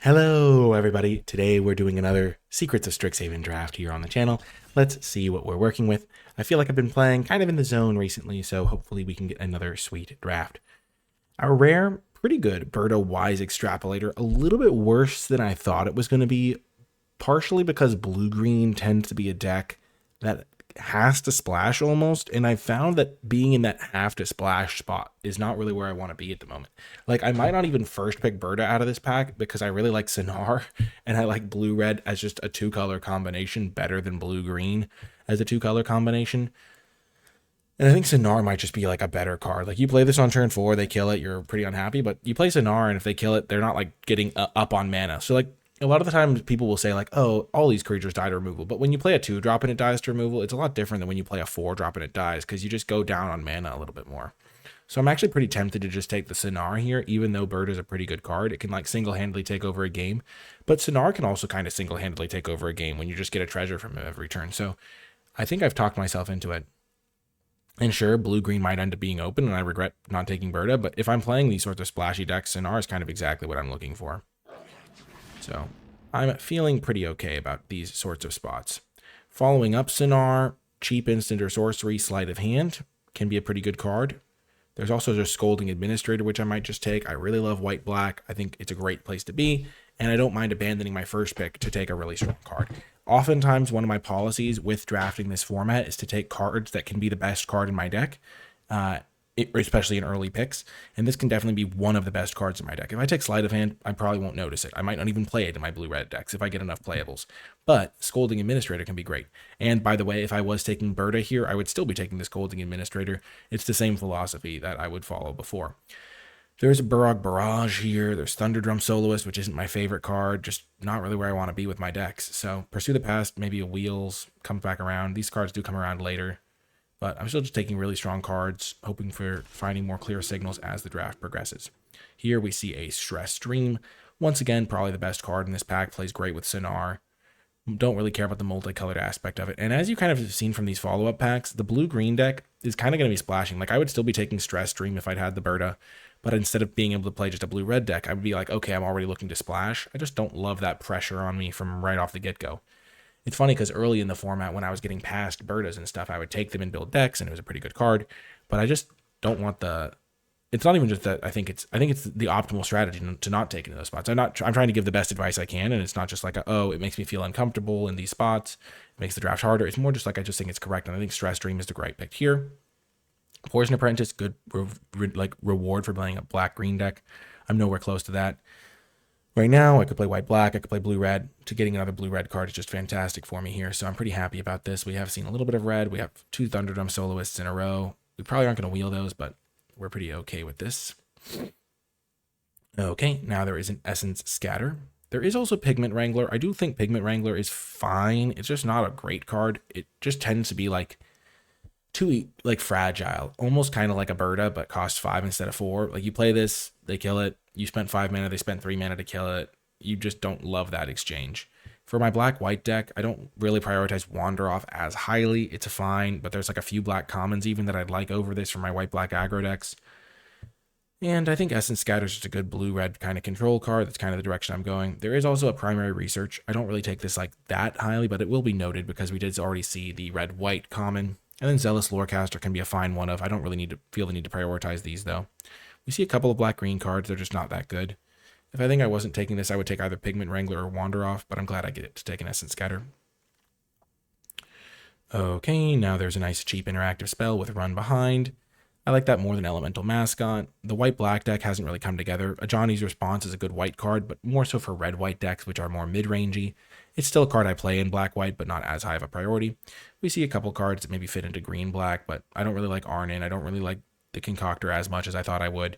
Hello everybody, today we're doing another Secrets of Strixhaven Draft here on the channel. Let's see what we're working with. I feel like I've been playing kind of in the zone recently, so hopefully we can get another sweet draft. Our rare, pretty good Birdo Wise Extrapolator, a little bit worse than I thought it was going to be, partially because blue-green tends to be a deck that has to splash almost, and I found that being in that have to splash spot is not really where I want to be at the moment. Like, I might not even first pick Berta out of this pack because I really like Sinar, and I like blue-red as just a two-color combination better than blue-green as a two-color combination. And I think Sinar might just be like a better card. Like, you play this on turn 4, they kill it, you're pretty unhappy, but you play Sinar, and if they kill it, they're not like getting up on mana. So like, a lot of the times people will say like, oh, all these creatures die to removal. But when you play a 2-drop and it dies to removal, it's a lot different than when you play a 4-drop and it dies, because you just go down on mana a little bit more. So I'm actually pretty tempted to just take the Sinar here, even though Bird is a pretty good card. It can like single-handedly take over a game. But Sinar can also kind of single-handedly take over a game when you just get a treasure from him every turn. So I think I've talked myself into it. And sure, blue-green might end up being open, and I regret not taking Berta, but if I'm playing these sorts of splashy decks, Sinar is kind of exactly what I'm looking for. So I'm feeling pretty okay about these sorts of spots. Following up Sinar, cheap instant or sorcery, sleight of hand can be a pretty good card. There's also just Scolding Administrator, which I might just take. I really love white-black. I think it's a great place to be, and I don't mind abandoning my first pick to take a really strong card. Oftentimes, one of my policies with drafting this format is to take cards that can be the best card in my deck, especially in early picks, and this can definitely be one of the best cards in my deck. If I take Sleight of Hand, I probably won't notice it. I might not even play it in my blue-red decks if I get enough playables, but Scolding Administrator can be great. And by the way, if I was taking Berta here, I would still be taking the Scolding Administrator. It's the same philosophy that I would follow before. There's a Barrage Barrage here. There's Thunderdrum Soloist, which isn't my favorite card. Just not really where I want to be with my decks. So Pursue the Past, maybe a Wheels, comes back around. These cards do come around later. But I'm still just taking really strong cards, hoping for finding more clear signals as the draft progresses. Here we see a Stress Stream. Once again, probably the best card in this pack. Plays great with Sinar. Don't really care about the multicolored aspect of it. And as you kind of have seen from these follow-up packs, the blue-green deck is kind of going to be splashing. Like, I would still be taking Stress Stream if I'd had the Berta. But instead of being able to play just a blue-red deck, I would be like, okay, I'm already looking to splash. I just don't love that pressure on me from right off the get-go. It's funny because early in the format, when I was getting past Bertas and stuff, I would take them and build decks, and it was a pretty good card. But I just don't want the. It's not even just that. I think it's the optimal strategy to not take it in those spots. I'm trying to give the best advice I can, and it's not just like it makes me feel uncomfortable in these spots. It makes the draft harder. It's more just like I just think it's correct, and I think Stress Dream is the right pick here. Poison Apprentice, good reward for playing a black-green deck. I'm nowhere close to that. Right now, I could play white-black, I could play blue-red. To getting another blue-red card is just fantastic for me here, so I'm pretty happy about this. We have seen a little bit of red. We have 2 Thunderdrum Soloists in a row. We probably aren't going to wheel those, but we're pretty okay with this. Okay, now there is an Essence Scatter. There is also Pigment Wrangler. I do think Pigment Wrangler is fine. It's just not a great card. It just tends to be too fragile, almost kind of like a Berta, but costs 5 instead of 4. Like, you play this, they kill it. You spent 5 mana, they spent 3 mana to kill it. You just don't love that exchange. For my black-white deck, I don't really prioritize Wander Off as highly. It's fine, but there's like a few black commons even that I'd like over this for my white-black aggro decks. And I think Essence Scatter is just a good blue-red kind of control card. That's kind of the direction I'm going. There is also a primary research. I don't really take this like that highly, but it will be noted because we did already see the red-white common. And then Zealous Lorecaster can be a fine one of. I don't really feel the need to prioritize these, though. We see a couple of black-green cards. They're just not that good. If I think I wasn't taking this, I would take either Pigment Wrangler or Wander Off, but I'm glad I get it to take an Essence Scatter. Okay, now there's a nice cheap interactive spell with Run Behind. I like that more than Elemental Mascot. The white-black deck hasn't really come together. Ajani's Response is a good white card, but more so for red-white decks, which are more mid-rangey. It's still a card I play in black-white, but not as high of a priority. We see a couple cards that maybe fit into green-black, but I don't really like Arnin. I don't really like the Concoctor as much as I thought I would.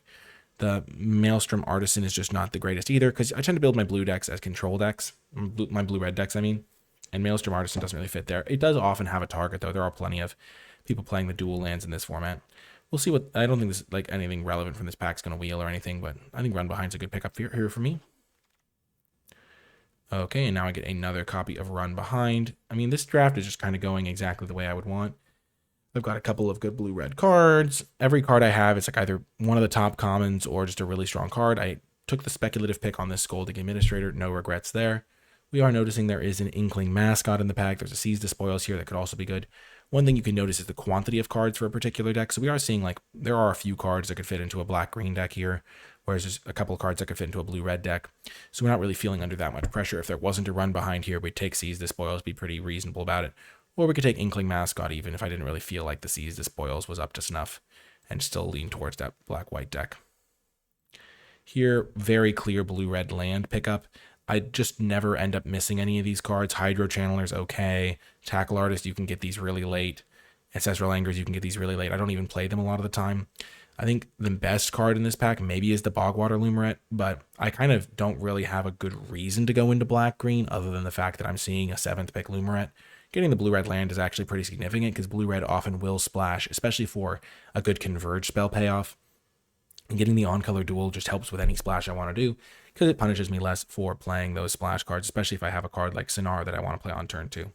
The Maelstrom Artisan is just not the greatest either, because I tend to build my blue decks as control decks. My blue-red decks, I mean. And Maelstrom Artisan doesn't really fit there. It does often have a target, though. There are plenty of people playing the dual lands in this format. We'll see what. I don't think this anything relevant from this pack's going to wheel or anything, but I think Run Behind's a good pickup here for me. Okay, and now I get another copy of Run Behind. I mean, this draft is just kind of going exactly the way I would want. I've got a couple of good blue-red cards. Every card I have is like either one of the top commons or just a really strong card. I took the speculative pick on this Scolding Administrator. No regrets there. We are noticing there is an Inkling Mascot in the pack. There's a Seize the Spoils here that could also be good. One thing you can notice is the quantity of cards for a particular deck. So we are seeing like there are a few cards that could fit into a black-green deck here, whereas there's a couple of cards that could fit into a blue-red deck. So we're not really feeling under that much pressure. If there wasn't a run behind here, we'd take Seize the Spoils, be pretty reasonable about it. Or we could take Inkling Mascot even if I didn't really feel like the Seize the Spoils was up to snuff and still lean towards that black-white deck. Here, very clear blue-red land pickup. I just never end up missing any of these cards. Hydro Channeler's okay. Tackle Artist, you can get these really late. Ancestral Angers, you can get these really late. I don't even play them a lot of the time. I think the best card in this pack maybe is the Bogwater Lumerette, but I kind of don't really have a good reason to go into black-green other than the fact that I'm seeing a 7th pick Lumerette. Getting the blue-red land is actually pretty significant because blue-red often will splash, especially for a good Converge spell payoff. And getting the on-color duel just helps with any splash I want to do because it punishes me less for playing those splash cards, especially if I have a card like Sinar that I want to play on turn 2.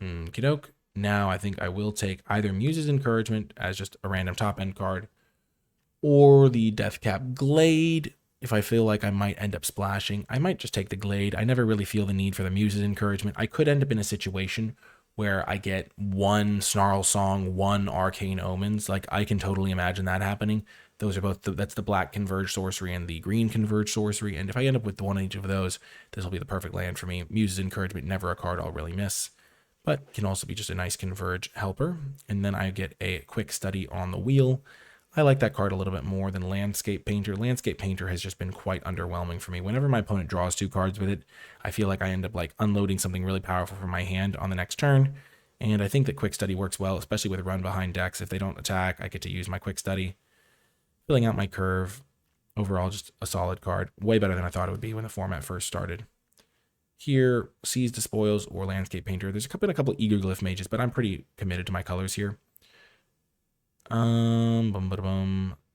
Okey-doke. Now I think I will take either Muse's Encouragement as just a random top-end card or the Deathcap Glade. If I feel like I might end up splashing, I might just take the Glade. I never really feel the need for the Muse's Encouragement. I could end up in a situation where I get one Snarl Song, one Arcane Omens. Like, I can totally imagine that happening. Those are both, that's the black Converge Sorcery and the green Converge Sorcery. And if I end up with one each of those, this will be the perfect land for me. Muse's Encouragement, never a card I'll really miss, but can also be just a nice Converge helper. And then I get a quick study on the wheel. I like that card a little bit more than Landscape Painter. Landscape Painter has just been quite underwhelming for me. Whenever my opponent draws 2 cards with it, I feel like I end up like unloading something really powerful from my hand on the next turn. And I think that Quick Study works well, especially with run behind decks. If they don't attack, I get to use my Quick Study. Filling out my curve. Overall, just a solid card. Way better than I thought it would be when the format first started. Here, Seize the Spoils or Landscape Painter. There's been a couple Eager Glyph Mages, but I'm pretty committed to my colors here.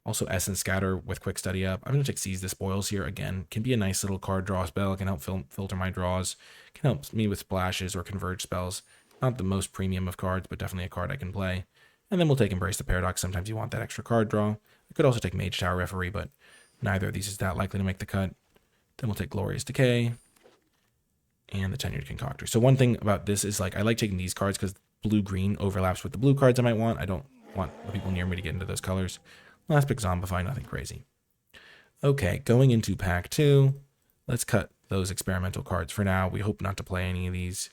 Also Essence Scatter with Quick Study up. I'm going to take Seize the Spoils here again. Can be a nice little card draw spell. Can help filter my draws. Can help me with splashes or converge spells. Not the most premium of cards, but definitely a card I can play. And then we'll take Embrace the Paradox. Sometimes you want that extra card draw. I could also take Mage Tower Referee, but neither of these is that likely to make the cut. Then we'll take Glorious Decay and the Tenured Concoctor. So one thing about this is like I like taking these cards because blue-green overlaps with the blue cards I might want. I don't want the people near me to get into those colors. Last pick Zombify, nothing crazy. Okay, going into pack 2, let's cut those experimental cards for now. We hope not to play any of these.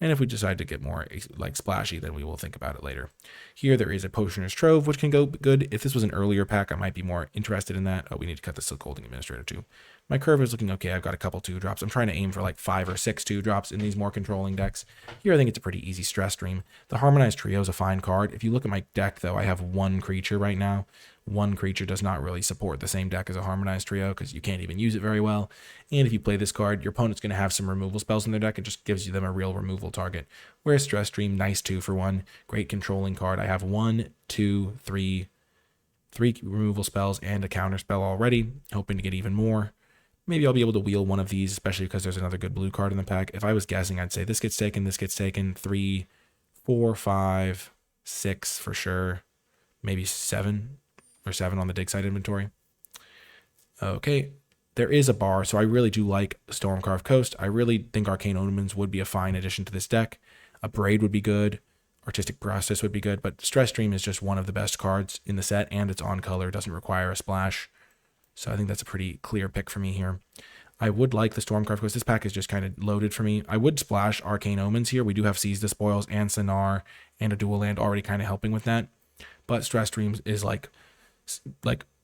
And if we decide to get more like splashy, then we will think about it later. Here there is a Potioner's Trove, which can go good. If this was an earlier pack, I might be more interested in that. Oh, we need to cut the Silk Holding Administrator too. My curve is looking okay. I've got a couple 2-drops. I'm trying to aim for like 5 or 6 2-drops in these more controlling decks. Here I think it's a pretty easy Stress Stream. The Harmonized Trio is a fine card. If you look at my deck though, I have 1 creature right now. 1 creature does not really support the same deck as a Harmonized Trio because you can't even use it very well. And if you play this card, your opponent's going to have some removal spells in their deck. It just gives you them a real removal target. Whereas Stress Stream, nice 2-for-1, great controlling card. I have 1, 2, 3 removal spells and a counter spell already, hoping to get even more. Maybe I'll be able to wheel one of these, especially because there's another good blue card in the pack. If I was guessing, I'd say this gets taken, 3, 4, 5, 6 for sure, maybe 7 or 7 on the dig site inventory. Okay, there is a bar, so I really do like Stormcarved Coast. I really think Arcane Omens would be a fine addition to this deck. A Braid would be good. Artistic Process would be good, but Stress Stream is just one of the best cards in the set, and it's on color, doesn't require a splash. So I think that's a pretty clear pick for me here. I would like the Stormcarved Coast. This pack is just kind of loaded for me. I would splash Arcane Omens here. We do have Seize the Spoils and Sinar and a dual land already kind of helping with that. But Stress Stream is like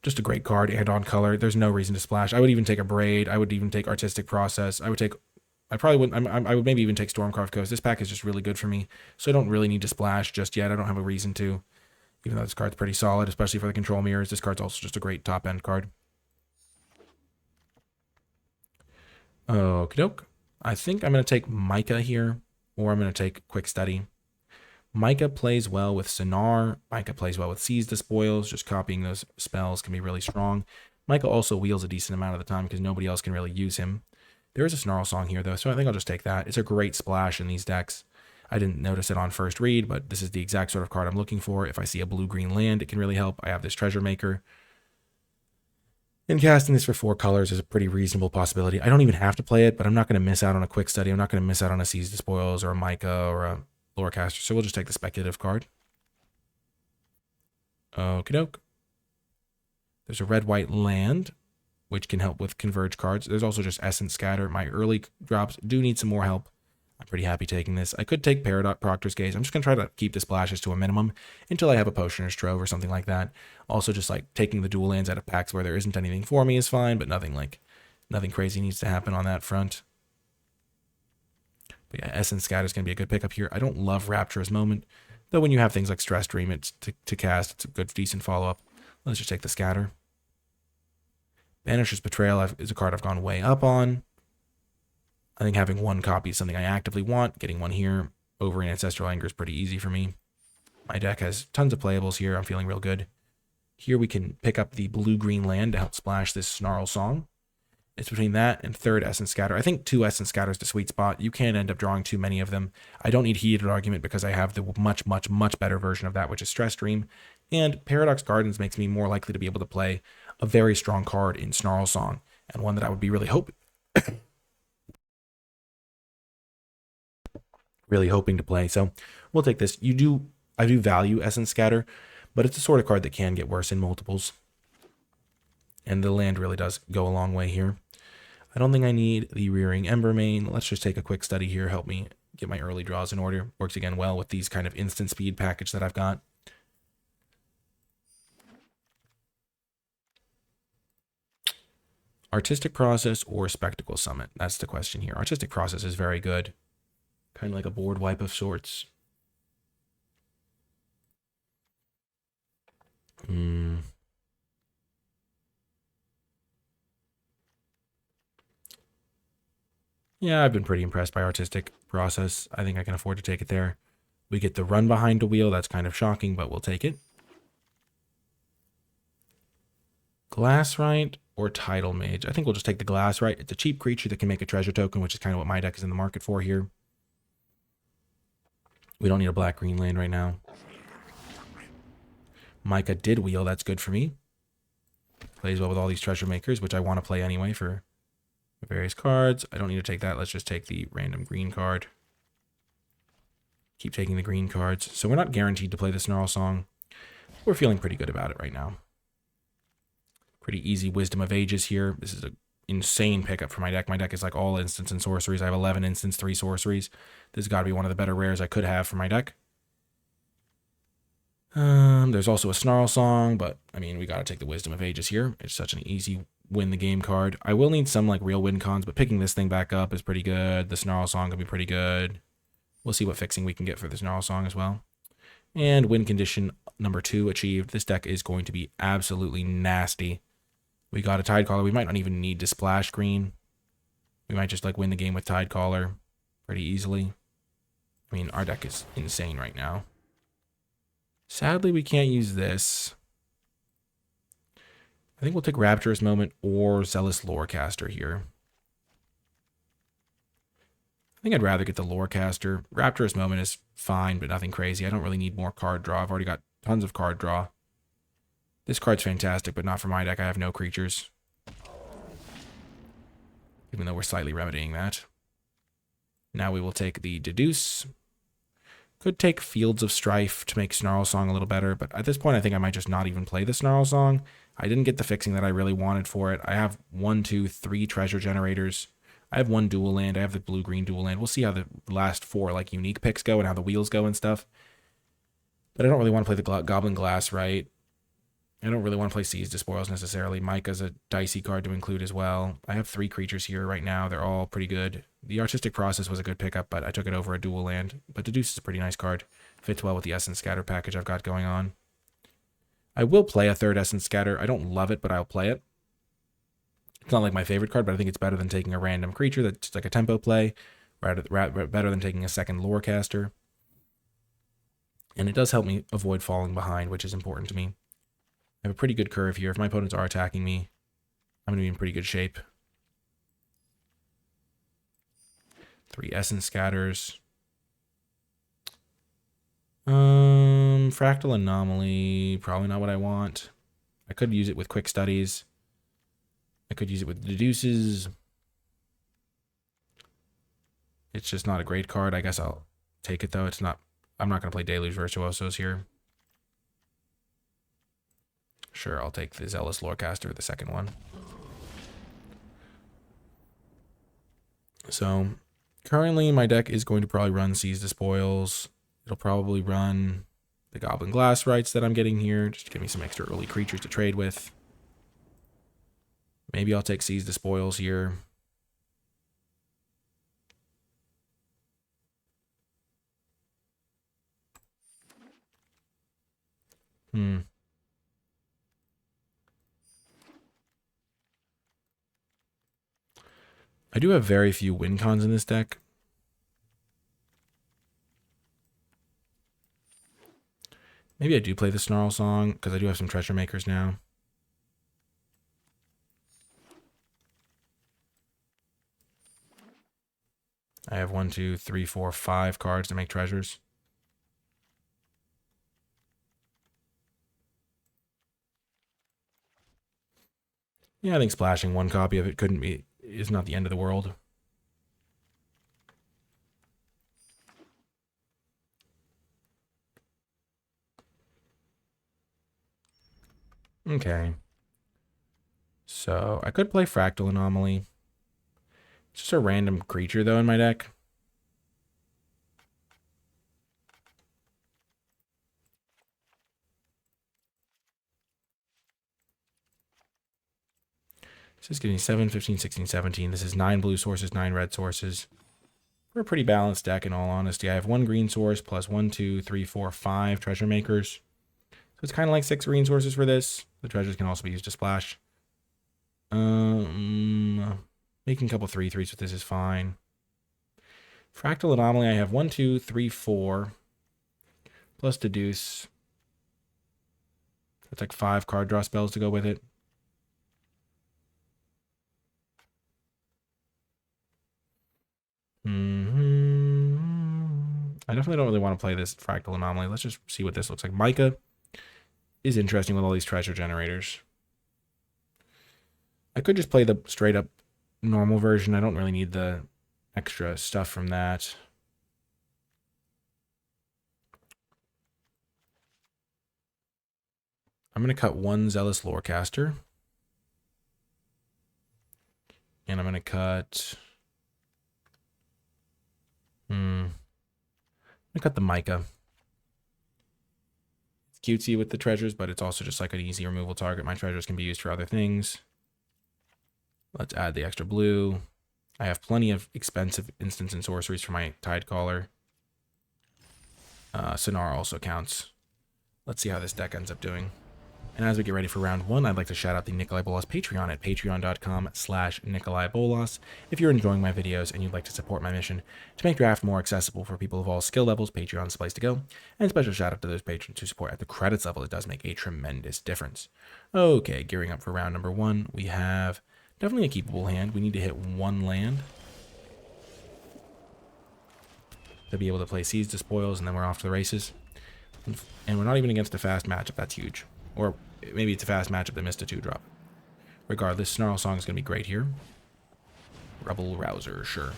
just a great card and on color. There's no reason to splash. I would even take a Braid. I would even take Artistic Process. I would maybe even take Stormcarved Coast. This pack is just really good for me. So I don't really need to splash just yet. I don't have a reason to, even though this card's pretty solid, especially for the control mirrors. This card's also just a great top end card. Okie doke. I think I'm going to take Micah here, or I'm going to take Quick Study. Micah plays well with Sinar. Micah plays well with Seize the Spoils. Just copying those spells can be really strong. Micah also wheels a decent amount of the time because nobody else can really use him. There is a Snarl Song here, though, so I think I'll just take that. It's a great splash in these decks. I didn't notice it on first read, but this is the exact sort of card I'm looking for. If I see a blue-green land, it can really help. I have this Treasure Maker. And casting this for 4 colors is a pretty reasonable possibility. I don't even have to play it, but I'm not going to miss out on a quick study. I'm not going to miss out on a Seize the Spoils or a Micah or a Lorecaster. So we'll just take the speculative card. Okie doke. There's a red-white land, which can help with converge cards. There's also just Essence Scatter. My early drops do need some more help. I'm pretty happy taking this. I could take Paradox Proctor's Gaze. I'm just going to try to keep the splashes to a minimum until I have a Potioner's Trove or something like that. Also, just like taking the dual lands out of packs where there isn't anything for me is fine, but nothing crazy needs to happen on that front. But yeah, Essence Scatter is going to be a good pickup here. I don't love Rapturous Moment, though when you have things like Stress Dream it's to cast, it's a good, decent follow-up. Let's just take the Scatter. Banisher's Betrayal is a card I've gone way up on. I think having 1 copy is something I actively want. Getting 1 here over in Ancestral Anger is pretty easy for me. My deck has tons of playables here. I'm feeling real good. Here we can pick up the blue-green land to help splash this Snarl Song. It's between that and 3rd Essence Scatter. I think 2 Essence Scatter is the sweet spot. You can't end up drawing too many of them. I don't need Heated Argument because I have the much, much, much better version of that, which is Stress Dream. And Paradox Gardens makes me more likely to be able to play a very strong card in Snarl Song, and one that I would be really hoping to play. So we'll take this. I do value Essence Scatter, but it's the sort of card that can get worse in multiples. And the land really does go a long way here. I don't think I need the Rearing Embermane. Let's just take a quick study here, help me get my early draws in order. Works again well with these kind of instant speed package that I've got. Artistic Process or Spectacle Summit? That's the question here. Artistic Process is very good. Kind of like a board wipe of sorts. Yeah, I've been pretty impressed by Artistic Process. I think I can afford to take it there. We get the run behind a wheel. That's kind of shocking, but we'll take it. Glassrite or Tidal Mage? I think we'll just take the Glassrite. It's a cheap creature that can make a treasure token, which is kind of what my deck is in the market for here. We don't need a black-green land right now. Micah did wheel. That's good for me. Plays well with all these treasure makers, which I want to play anyway for various cards. I don't need to take that. Let's just take the random green card. Keep taking the green cards. So we're not guaranteed to play the Snarl Song. We're feeling pretty good about it right now. Pretty easy Wisdom of Ages here. This is an insane pickup for my deck. My deck is like all instants and sorceries. I have 11 instants, 3 sorceries. This has got to be one of the better rares I could have for my deck. There's also a Snarl Song, but I mean, we got to take the Wisdom of Ages here. It's such an easy win the game card. I will need some like real win cons, but picking this thing back up is pretty good. The Snarl Song can be pretty good. We'll see what fixing we can get for the Snarl Song as well. And win condition number 2 achieved. This deck is going to be absolutely nasty. We got a Tidecaller. We might not even need to splash green. We might just like win the game with Tidecaller pretty easily. I mean, our deck is insane right now. Sadly, we can't use this. I think we'll take Rapturous Moment or Zealous Lorecaster here. I think I'd rather get the Lorecaster. Rapturous Moment is fine, but nothing crazy. I don't really need more card draw. I've already got tons of card draw. This card's fantastic, but not for my deck. I have no creatures. Even though we're slightly remedying that. Now we will take the Deduce. Could take Fields of Strife to make Snarl Song a little better, but at this point I think I might just not even play the Snarl Song. I didn't get the fixing that I really wanted for it. I have 1, 2, 3 treasure generators. I have 1 dual land. I have the blue-green dual land. We'll see how the last 4 like unique picks go and how the wheels go and stuff. But I don't really want to play the Goblin Glass, right? I don't really want to play Seize the Spoils necessarily. Micah's a dicey card to include as well. I have 3 creatures here right now. They're all pretty good. The Artistic Process was a good pickup, but I took it over a dual land. But Deduce is a pretty nice card. Fits well with the Essence Scatter package I've got going on. I will play a 3rd Essence Scatter. I don't love it, but I'll play it. It's not like my favorite card, but I think it's better than taking a random creature that's like a tempo play. Better than taking a 2nd Lorecaster. And it does help me avoid falling behind, which is important to me. I have a pretty good curve here. If my opponents are attacking me, I'm going to be in pretty good shape. 3 Essence Scatters. Fractal Anomaly, probably not what I want. I could use it with Quick Studies. I could use it with Deduces. It's just not a great card. I guess I'll take it, though. It's not... I'm not going to play Deluge Virtuosos here. Sure, I'll take the Zealous Lorecaster, the second one. So, currently my deck is going to probably run Seize the Spoils. It'll probably run the Goblin Glass Rights that I'm getting here, just to give me some extra early creatures to trade with. Maybe I'll take Seize the Spoils here. I do have very few win cons in this deck. Maybe I do play the Snarl Song, because I do have some Treasure Makers now. I have 1, 2, 3, 4, 5 cards to make treasures. Yeah, I think splashing one copy of it is not the end of the world. Okay. So, I could play Fractal Anomaly. It's just a random creature, though, in my deck. This is getting 7, 15, 16, 17. This is 9 blue sources, 9 red sources. We're a pretty balanced deck, in all honesty. I have 1 green source plus 1, 2, 3, 4, 5 treasure makers. So it's kind of like 6 green sources for this. The treasures can also be used to splash. Making a couple 3/3s with this is fine. Fractal Anomaly, I have 1, 2, 3, 4. Plus Deduce. That's like 5 card draw spells to go with it. I definitely don't really want to play this Fractal Anomaly. Let's just see what this looks like. Micah is interesting with all these treasure generators. I could just play the straight up normal version. I don't really need the extra stuff from that. I'm going to cut 1 Zealous Lorecaster. And I'm going to cut... I'm going to cut the Micah. It's cutesy with the treasures, but it's also just like an easy removal target. My treasures can be used for other things. Let's add the extra blue. I have plenty of expensive instants and sorceries for my Tidecaller. Sonar also counts. Let's see how this deck ends up doing. And as we get ready for round 1, I'd like to shout out the NicolaiBolas Patreon at patreon.com/NicolaiBolas. If you're enjoying my videos and you'd like to support my mission to make draft more accessible for people of all skill levels, Patreon's the place to go. And special shout out to those patrons who support at the credits level. It does make a tremendous difference. Okay, gearing up for round number 1. We have definitely a keepable hand. We need to hit 1 land to be able to play Seize the Spoils, and then we're off to the races. And we're not even against a fast matchup. That's huge. Or maybe it's a fast matchup that missed a 2-drop. Regardless, Snarl Song is going to be great here. Rebel Rouser, sure.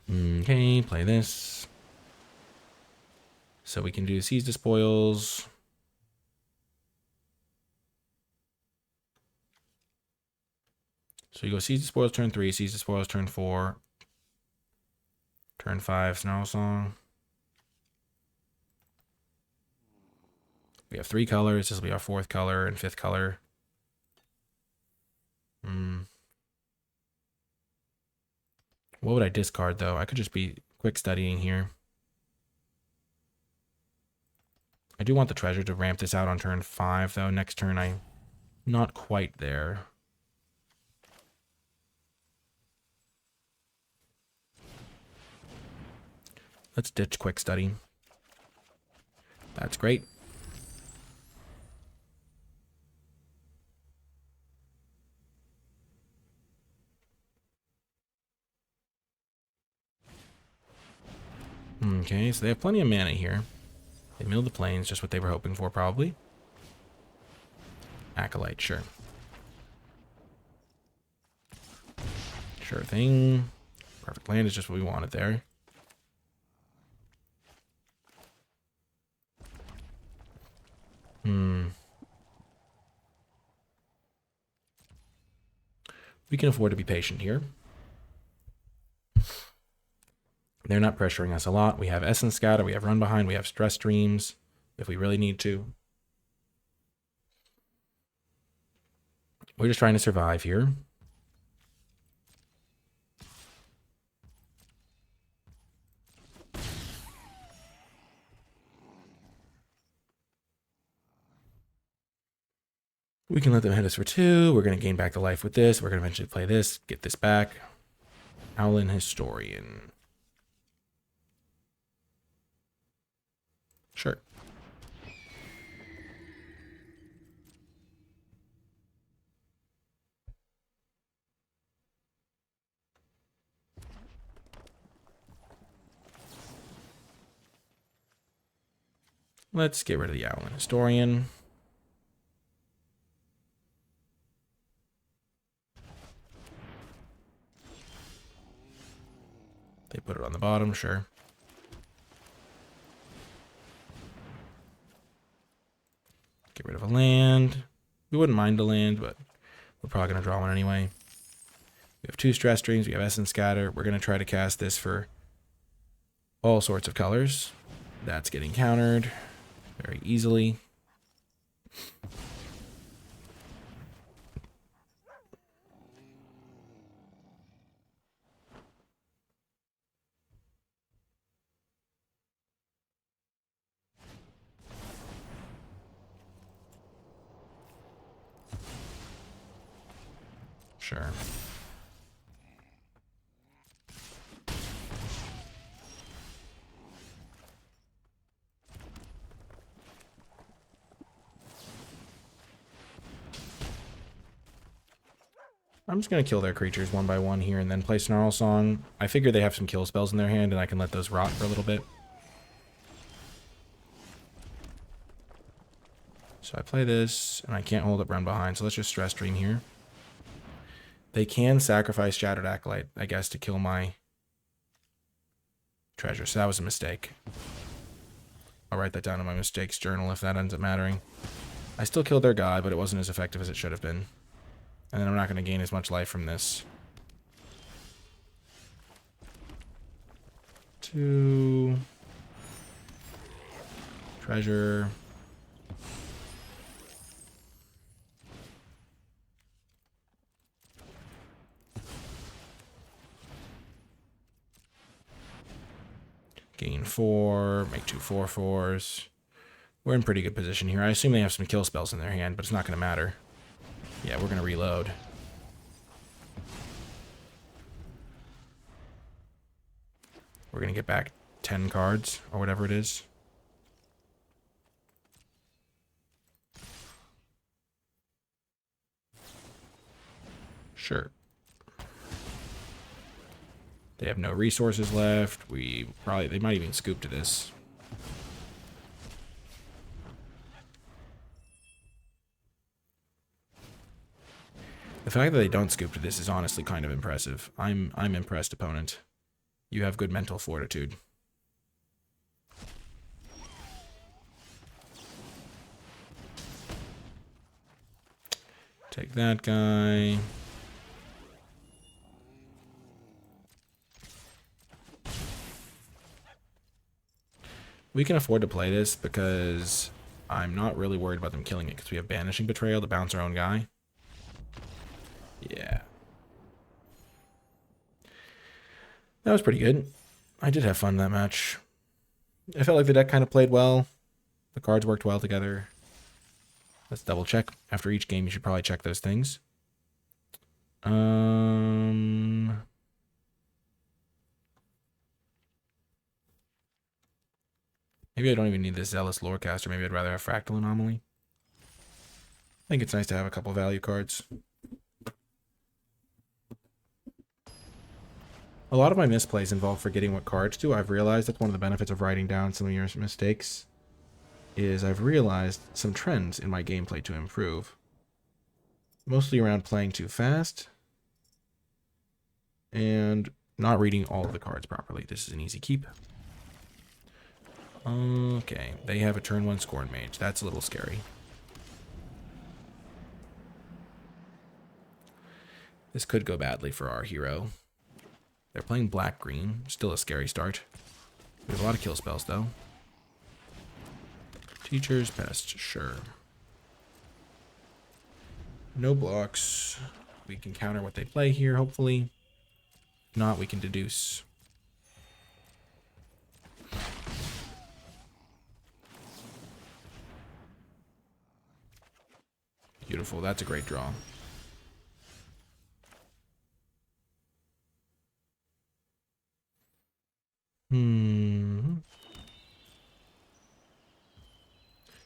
Okay, play this. So we can do Seize the Spoils. So you go Seize the Spoils turn 3, Seize the Spoils turn 4. Turn 5, Snarl Song. We have 3 colors. This will be our 4th color and 5th color. What would I discard, though? I could just be quick studying here. I do want the treasure to ramp this out on turn 5, though. Next turn, I'm not quite there. Let's ditch quick study. That's great. Okay, so they have plenty of mana here. They milled the plains, just what they were hoping for, probably. Acolyte, sure. Sure thing. Perfect land is just what we wanted there. We can afford to be patient here. They're not pressuring us a lot. We have Essence Scatter, we have Run Behind, we have Stress Streams if we really need to. We're just trying to survive here. We can let them hit us for 2. We're going to gain back the life with this. We're going to eventually play this, get this back. Owlin Historian. Sure. Let's get rid of the Owlin Historian. They put it on the bottom, sure. Get rid of a land. We wouldn't mind a land, but we're probably going to draw one anyway. We have 2 Stress Streams. We have Essence Scatter. We're going to try to cast this for all sorts of colors. That's getting countered very easily. Sure. I'm just going to kill their creatures one by one here and then play Snarl Song. I figure they have some kill spells in their hand and I can let those rot for a little bit. So I play this and I can't hold up Run Behind, so let's just Stress Stream here. They can sacrifice Shattered Acolyte, I guess, to kill my treasure, so that was a mistake. I'll write that down in my mistakes journal if that ends up mattering. I still killed their guy, but it wasn't as effective as it should have been. And then I'm not going to gain as much life from this. 2. Treasure. Gain 4, make 2 4/4s. We're in pretty good position here. I assume they have some kill spells in their hand, but it's not going to matter. Yeah, we're going to reload. We're going to get back 10 cards, or whatever it is. Sure. They have no resources left. They might even scoop to this. The fact that they don't scoop to this is honestly kind of impressive. I'm impressed, opponent. You have good mental fortitude. Take that guy. We can afford to play this because I'm not really worried about them killing it because we have Banishing Betrayal to bounce our own guy. Yeah. That was pretty good. I did have fun that match. I felt like the deck kind of played well. The cards worked well together. Let's double check. After each game, you should probably check those things. Maybe I don't even need this Zealous Lorecaster. Maybe I'd rather have Fractal Anomaly. I think it's nice to have a couple value cards. A lot of my misplays involve forgetting what cards do. I've realized that's one of the benefits of writing down some of your mistakes. Is I've realized some trends in my gameplay to improve. Mostly around playing too fast and not reading all of the cards properly. This is an easy keep. Okay, they have a turn 1 Scorn Mage. That's a little scary. This could go badly for our hero. They're playing black-green. Still a scary start. We have a lot of kill spells, though. Teacher's Pest, sure. No blocks. We can counter what they play here, hopefully. If not, we can deduce. Beautiful. That's a great draw.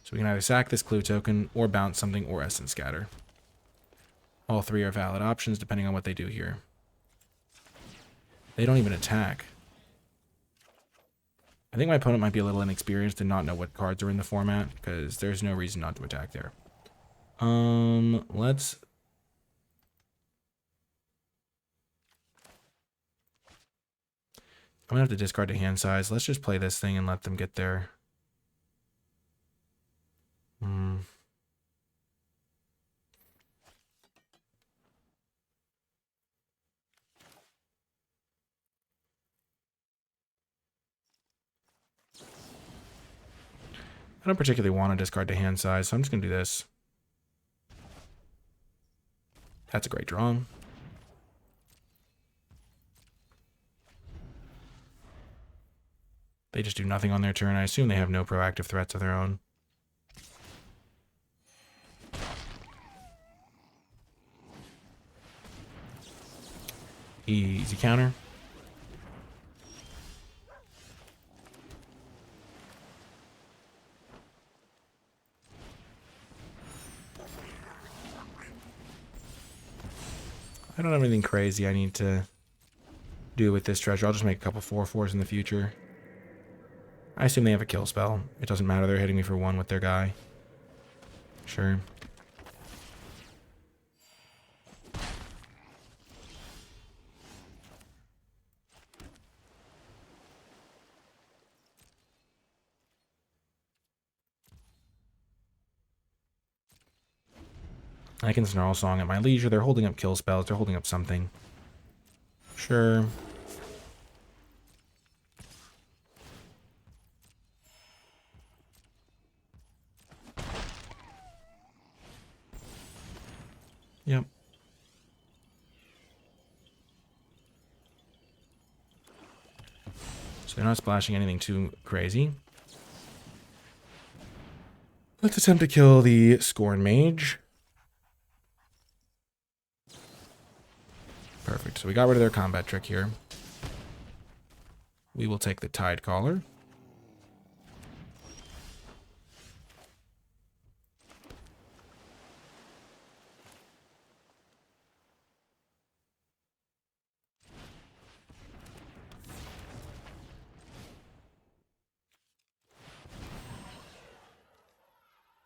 So we can either sack this clue token, or bounce something, or Essence Scatter. All three are valid options, depending on what they do here. They don't even attack. I think my opponent might be a little inexperienced and not know what cards are in the format, because there's no reason not to attack there. Let's... I'm gonna have to discard to hand size. Let's just play this thing and let them get there. I don't particularly want to discard to hand size, so I'm just going to do this. That's a great draw. They just do nothing on their turn. I assume they have no proactive threats of their own. Easy counter. I don't have anything crazy I need to do with this treasure. I'll just make a couple 4/4s in the future. I assume they have a kill spell. It doesn't matter. They're hitting me for 1 with their guy. Sure. I can Snarl Song at my leisure. They're holding up kill spells. They're holding up something. Sure. Yep. So they're not splashing anything too crazy. Let's attempt to kill the Scorn Mage. Perfect. So we got rid of their combat trick here. We will take the Tide Caller.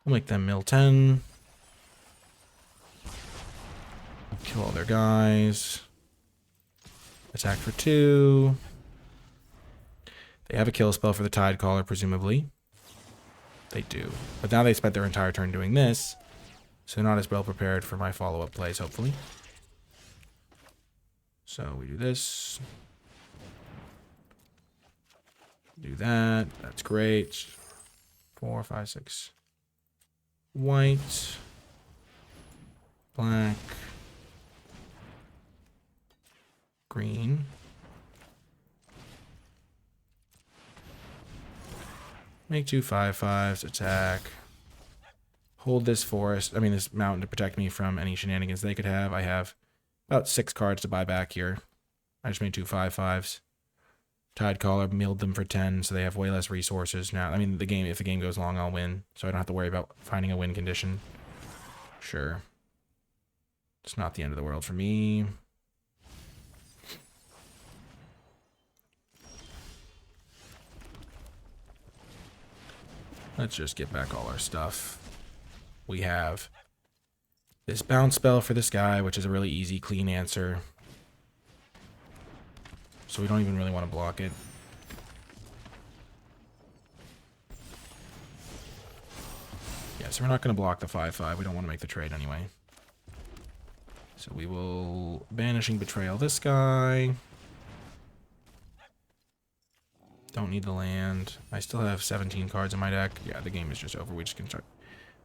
We'll make them mill 10. Kill all their guys. Attack for 2. They have a kill spell for the Tide Caller, presumably. They do. But now they spent their entire turn doing this, so they're not as well prepared for my follow-up plays, hopefully. So we do this. Do that. That's great. 4, 5, 6. White. Black. Green. Make 2 5/5s, attack. Hold this forest, this mountain to protect me from any shenanigans they could have. I have about 6 cards to buy back here. I just made 2 5/5s. Tide Caller milled them for 10, so they have way less resources now. If the game goes long, I'll win, so I don't have to worry about finding a win condition. Sure. It's not the end of the world for me. Let's just get back all our stuff. We have this bounce spell for this guy, which is a really easy, clean answer. So we don't even really want to block it. Yeah, so we're not going to block the 5/5. We don't want to make the trade anyway. So we will Banishing Betrayal this guy. Don't need the land. I still have 17 cards in my deck. Yeah, the game is just over. We just can start.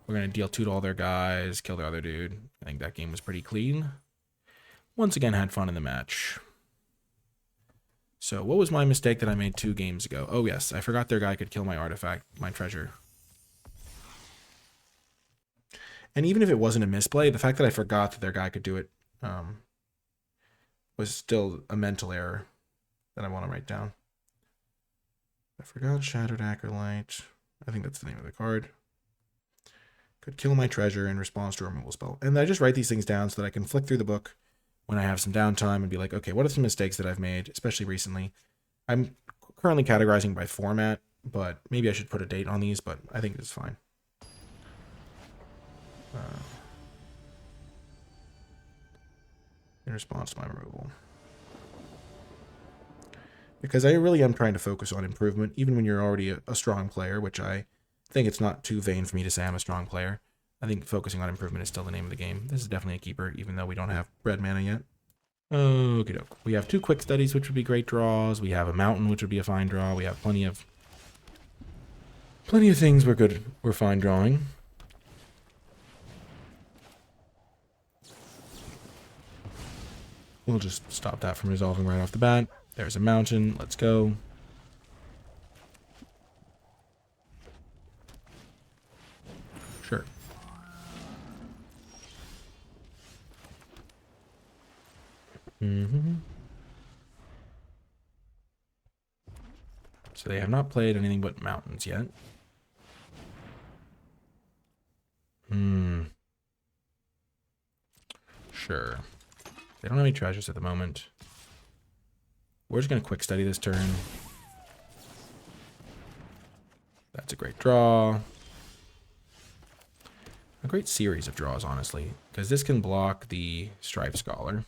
We're going to deal 2 to all their guys, kill the other dude. I think that game was pretty clean. Once again, had fun in the match. So what was my mistake that I made 2 games ago? Oh, yes. I forgot their guy could kill my artifact, my treasure. And even if it wasn't a misplay, the fact that I forgot that their guy could do it was still a mental error that I want to write down. I forgot Shattered Acolyte. I think that's the name of the card. Could kill my treasure in response to a removal spell. And I just write these things down so that I can flick through the book when I have some downtime and be like, okay, what are some mistakes that I've made, especially recently? I'm currently categorizing by format, but maybe I should put a date on these, but I think it's fine. In response to my removal. Because I really am trying to focus on improvement, even when you're already a strong player, which I think it's not too vain for me to say I'm a strong player. I think focusing on improvement is still the name of the game. This is definitely a keeper, even though we don't have red mana yet. Okie doke. We have 2 quick studies, which would be great draws. We have a mountain, which would be a fine draw. We have plenty of things we're fine drawing. We'll just stop that from resolving right off the bat. There's a mountain. Let's go. Sure. So they have not played anything but mountains yet. Sure. They don't have any treasures at the moment. We're just going to quick study this turn. That's a great draw. A great series of draws, honestly, because this can block the Strife Scholar.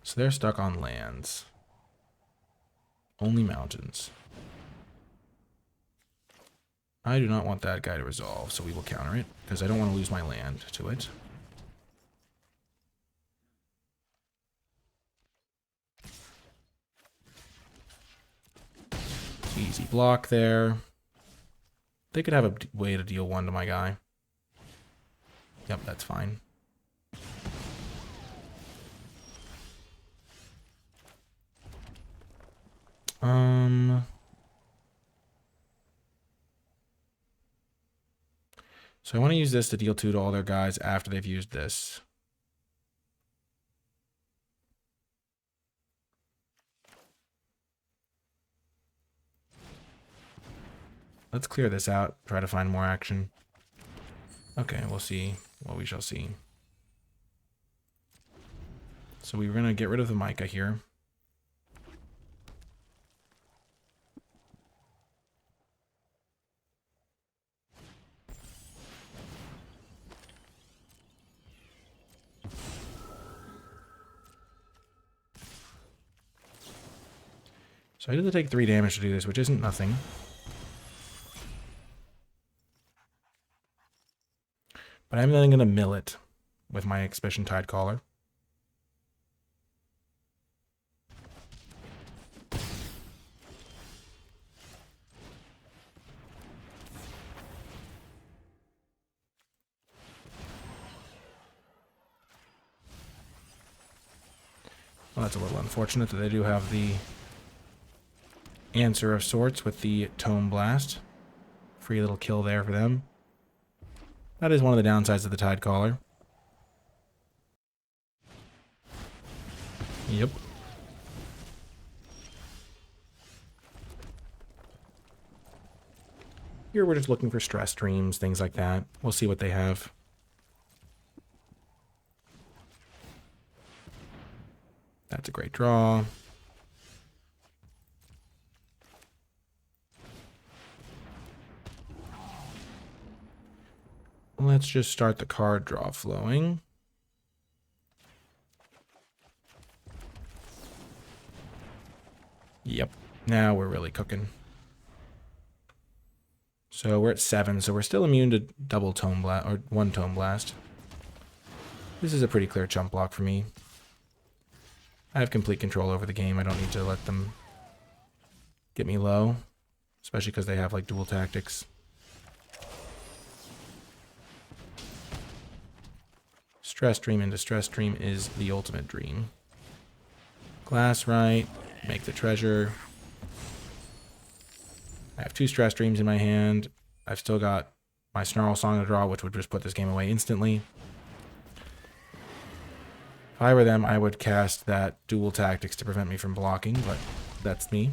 So they're stuck on lands. Only mountains. I do not want that guy to resolve, so we will counter it, because I don't want to lose my land to it. Easy block there. They could have a way to deal 1 to my guy. Yep, that's fine. So I want to use this to deal 2 to all their guys after they've used this. Let's clear this out, try to find more action. Okay, we'll see what we shall see. So we were going to get rid of the Mica here. So I did take 3 damage to do this, which isn't nothing. But I'm then going to mill it with my Exhibition Tidecaller. Well, that's a little unfortunate that they do have the answer of sorts with the Tome Blast. Free little kill there for them. That is one of the downsides of the Tidecaller. Yep. Here we're just looking for stress streams, things like that. We'll see what they have. That's a great draw. Let's just start the card draw flowing. Yep, now we're really cooking. So we're at 7, so we're still immune to double Tome Blast, or 1 Tome Blast. This is a pretty clear chump block for me. I have complete control over the game. I don't need to let them get me low, especially because they have like dual tactics. Stress Dream into Stress Dream is the ultimate dream. Glass right, make the treasure. I have 2 Stress Dreams in my hand. I've still got my Snarl Song to draw, which would just put this game away instantly. If I were them, I would cast that dual tactics to prevent me from blocking, but that's me.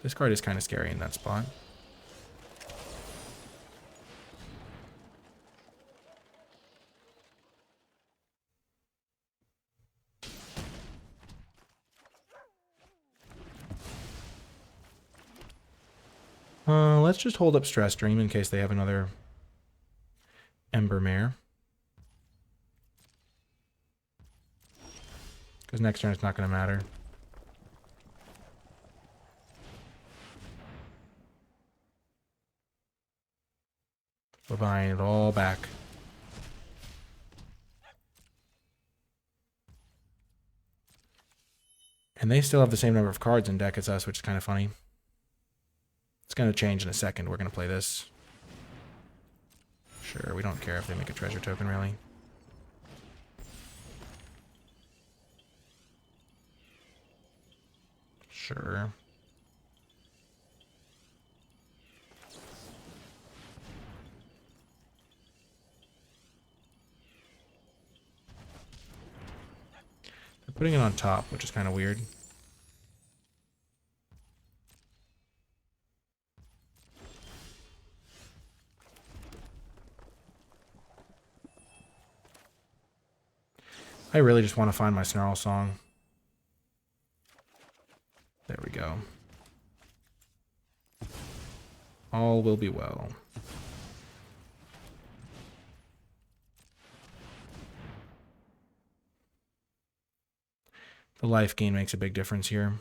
This card is kind of scary in that spot. Let's just hold up Stress Dream in case they have another Embermare. Because next turn it's not going to matter. We're buying it all back. And they still have the same number of cards in deck as us, which is kind of funny. It's going to change in a second. We're going to play this. Sure, we don't care if they make a treasure token, really. Sure. They're putting it on top, which is kind of weird. I really just want to find my Snarl Song. There we go. All will be well. The life gain makes a big difference here.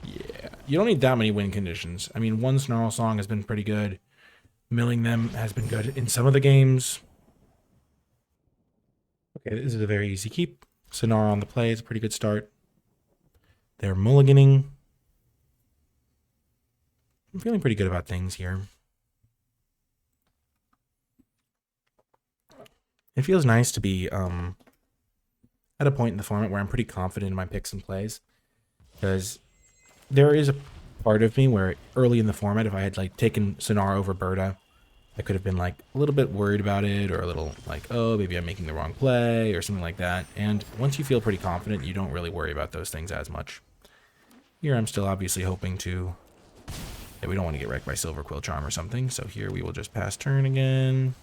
Yeah, you don't need that many win conditions. I mean, 1 Snarl Song has been pretty good. Milling them has been good in some of the games. Okay, this is a very easy keep. Sonar on the play is a pretty good start. They're mulliganing. I'm feeling pretty good about things here. It feels nice to be at a point in the format where I'm pretty confident in my picks and plays. Because there is a part of me where early in the format, if I had like taken Sonar over Berta, I could have been like a little bit worried about it, or a little like, oh, maybe I'm making the wrong play or something like that. And once you feel pretty confident, you don't really worry about those things as much. Here I'm still obviously hoping to... Yeah, we don't want to get wrecked by Silver Quill Charm or something, so here we will just pass turn again.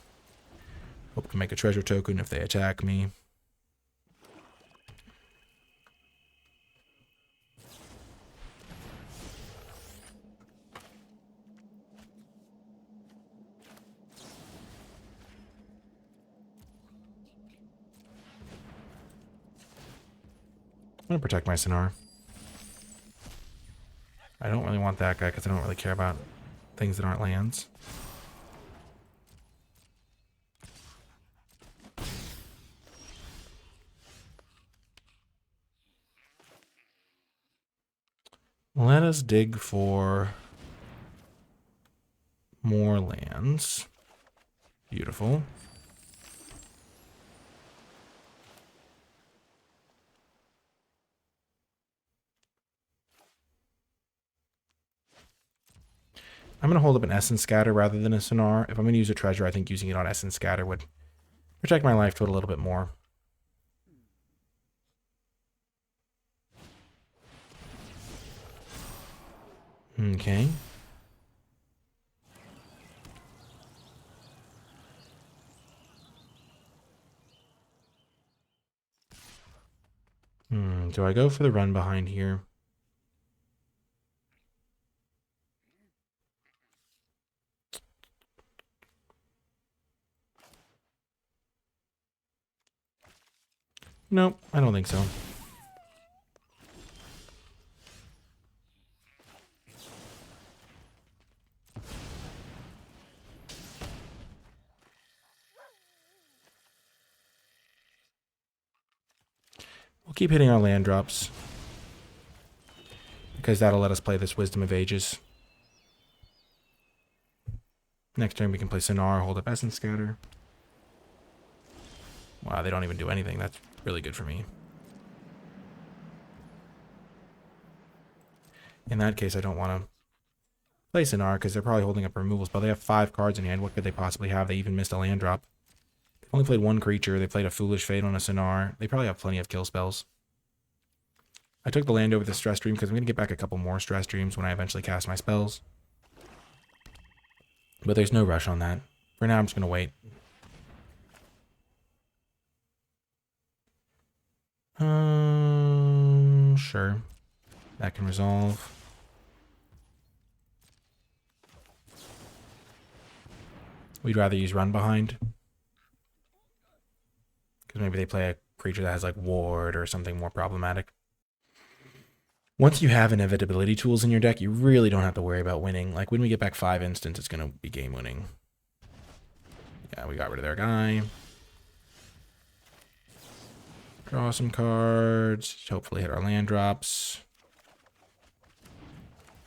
Hope to make a treasure token if they attack me. I'm going to protect my Sonar. I don't really want that guy because I don't really care about things that aren't lands. Let us dig for more lands. Beautiful. I'm going to hold up an Essence Scatter rather than a Sonar. If I'm going to use a treasure, I think using it on Essence Scatter would protect my life total a little bit more. Okay. Do I go for the run behind here? Nope, I don't think so. We'll keep hitting our land drops, because that'll let us play this Wisdom of Ages. Next turn we can play Sonar, hold up Essence Scatter. Wow, they don't even do anything. That's really good for me. In that case, I don't want to play Sonar, because they're probably holding up a removal spell. They have 5 cards in hand. What could they possibly have? They even missed a land drop. They've only played 1 creature. They played a Foolish Fate on a Sonar. They probably have plenty of kill spells. I took the land over the Stress Stream because I'm going to get back a couple more Stress Streams when I eventually cast my spells. But there's no rush on that. For now, I'm just going to wait. Sure. That can resolve. We'd rather use Run Behind. Because maybe they play a creature that has like Ward or something more problematic. Once you have inevitability tools in your deck, you really don't have to worry about winning. Like when we get back 5 instants, it's going to be game winning. Yeah, we got rid of their guy. Draw some cards. Hopefully hit our land drops.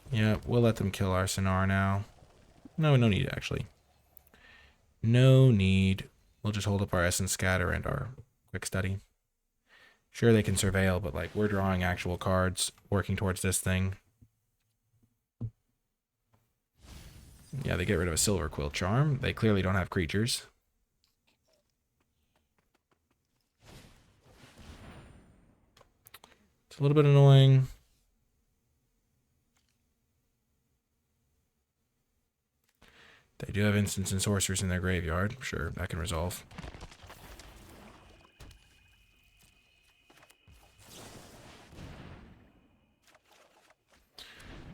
Yeah, we'll let them kill our Sonar now. No need actually. No need. We'll just hold up our Essence Scatter and our Quick Study. Sure, they can Surveil, but like we're drawing actual cards, working towards this thing. Yeah, they get rid of a Silver Quill Charm. They clearly don't have creatures. It's a little bit annoying. They do have instants and sorcerers in their graveyard. Sure, that can resolve.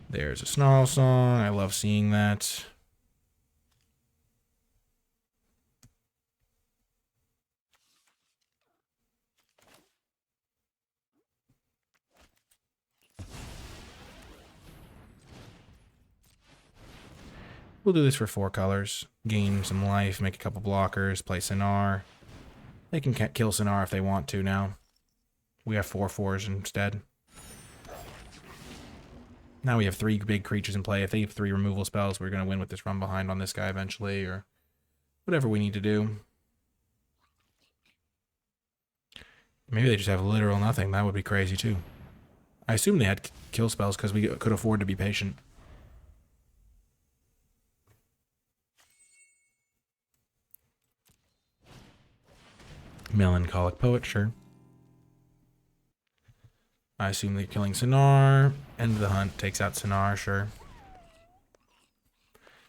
There's a Snarl Song. I love seeing that. We'll do this for 4 colors. Gain some life, make a couple blockers, play Sonar. They can kill Sonar if they want to now. We have 4/4s instead. Now we have 3 big creatures in play. If they have 3 removal spells, we're going to win with this Run Behind on this guy eventually, or whatever we need to do. Maybe they just have literal nothing. That would be crazy too. I assume they had kill spells because we could afford to be patient. Melancholic Poet, sure. I assume they're killing Sonar. End of the hunt, takes out Sonar, sure.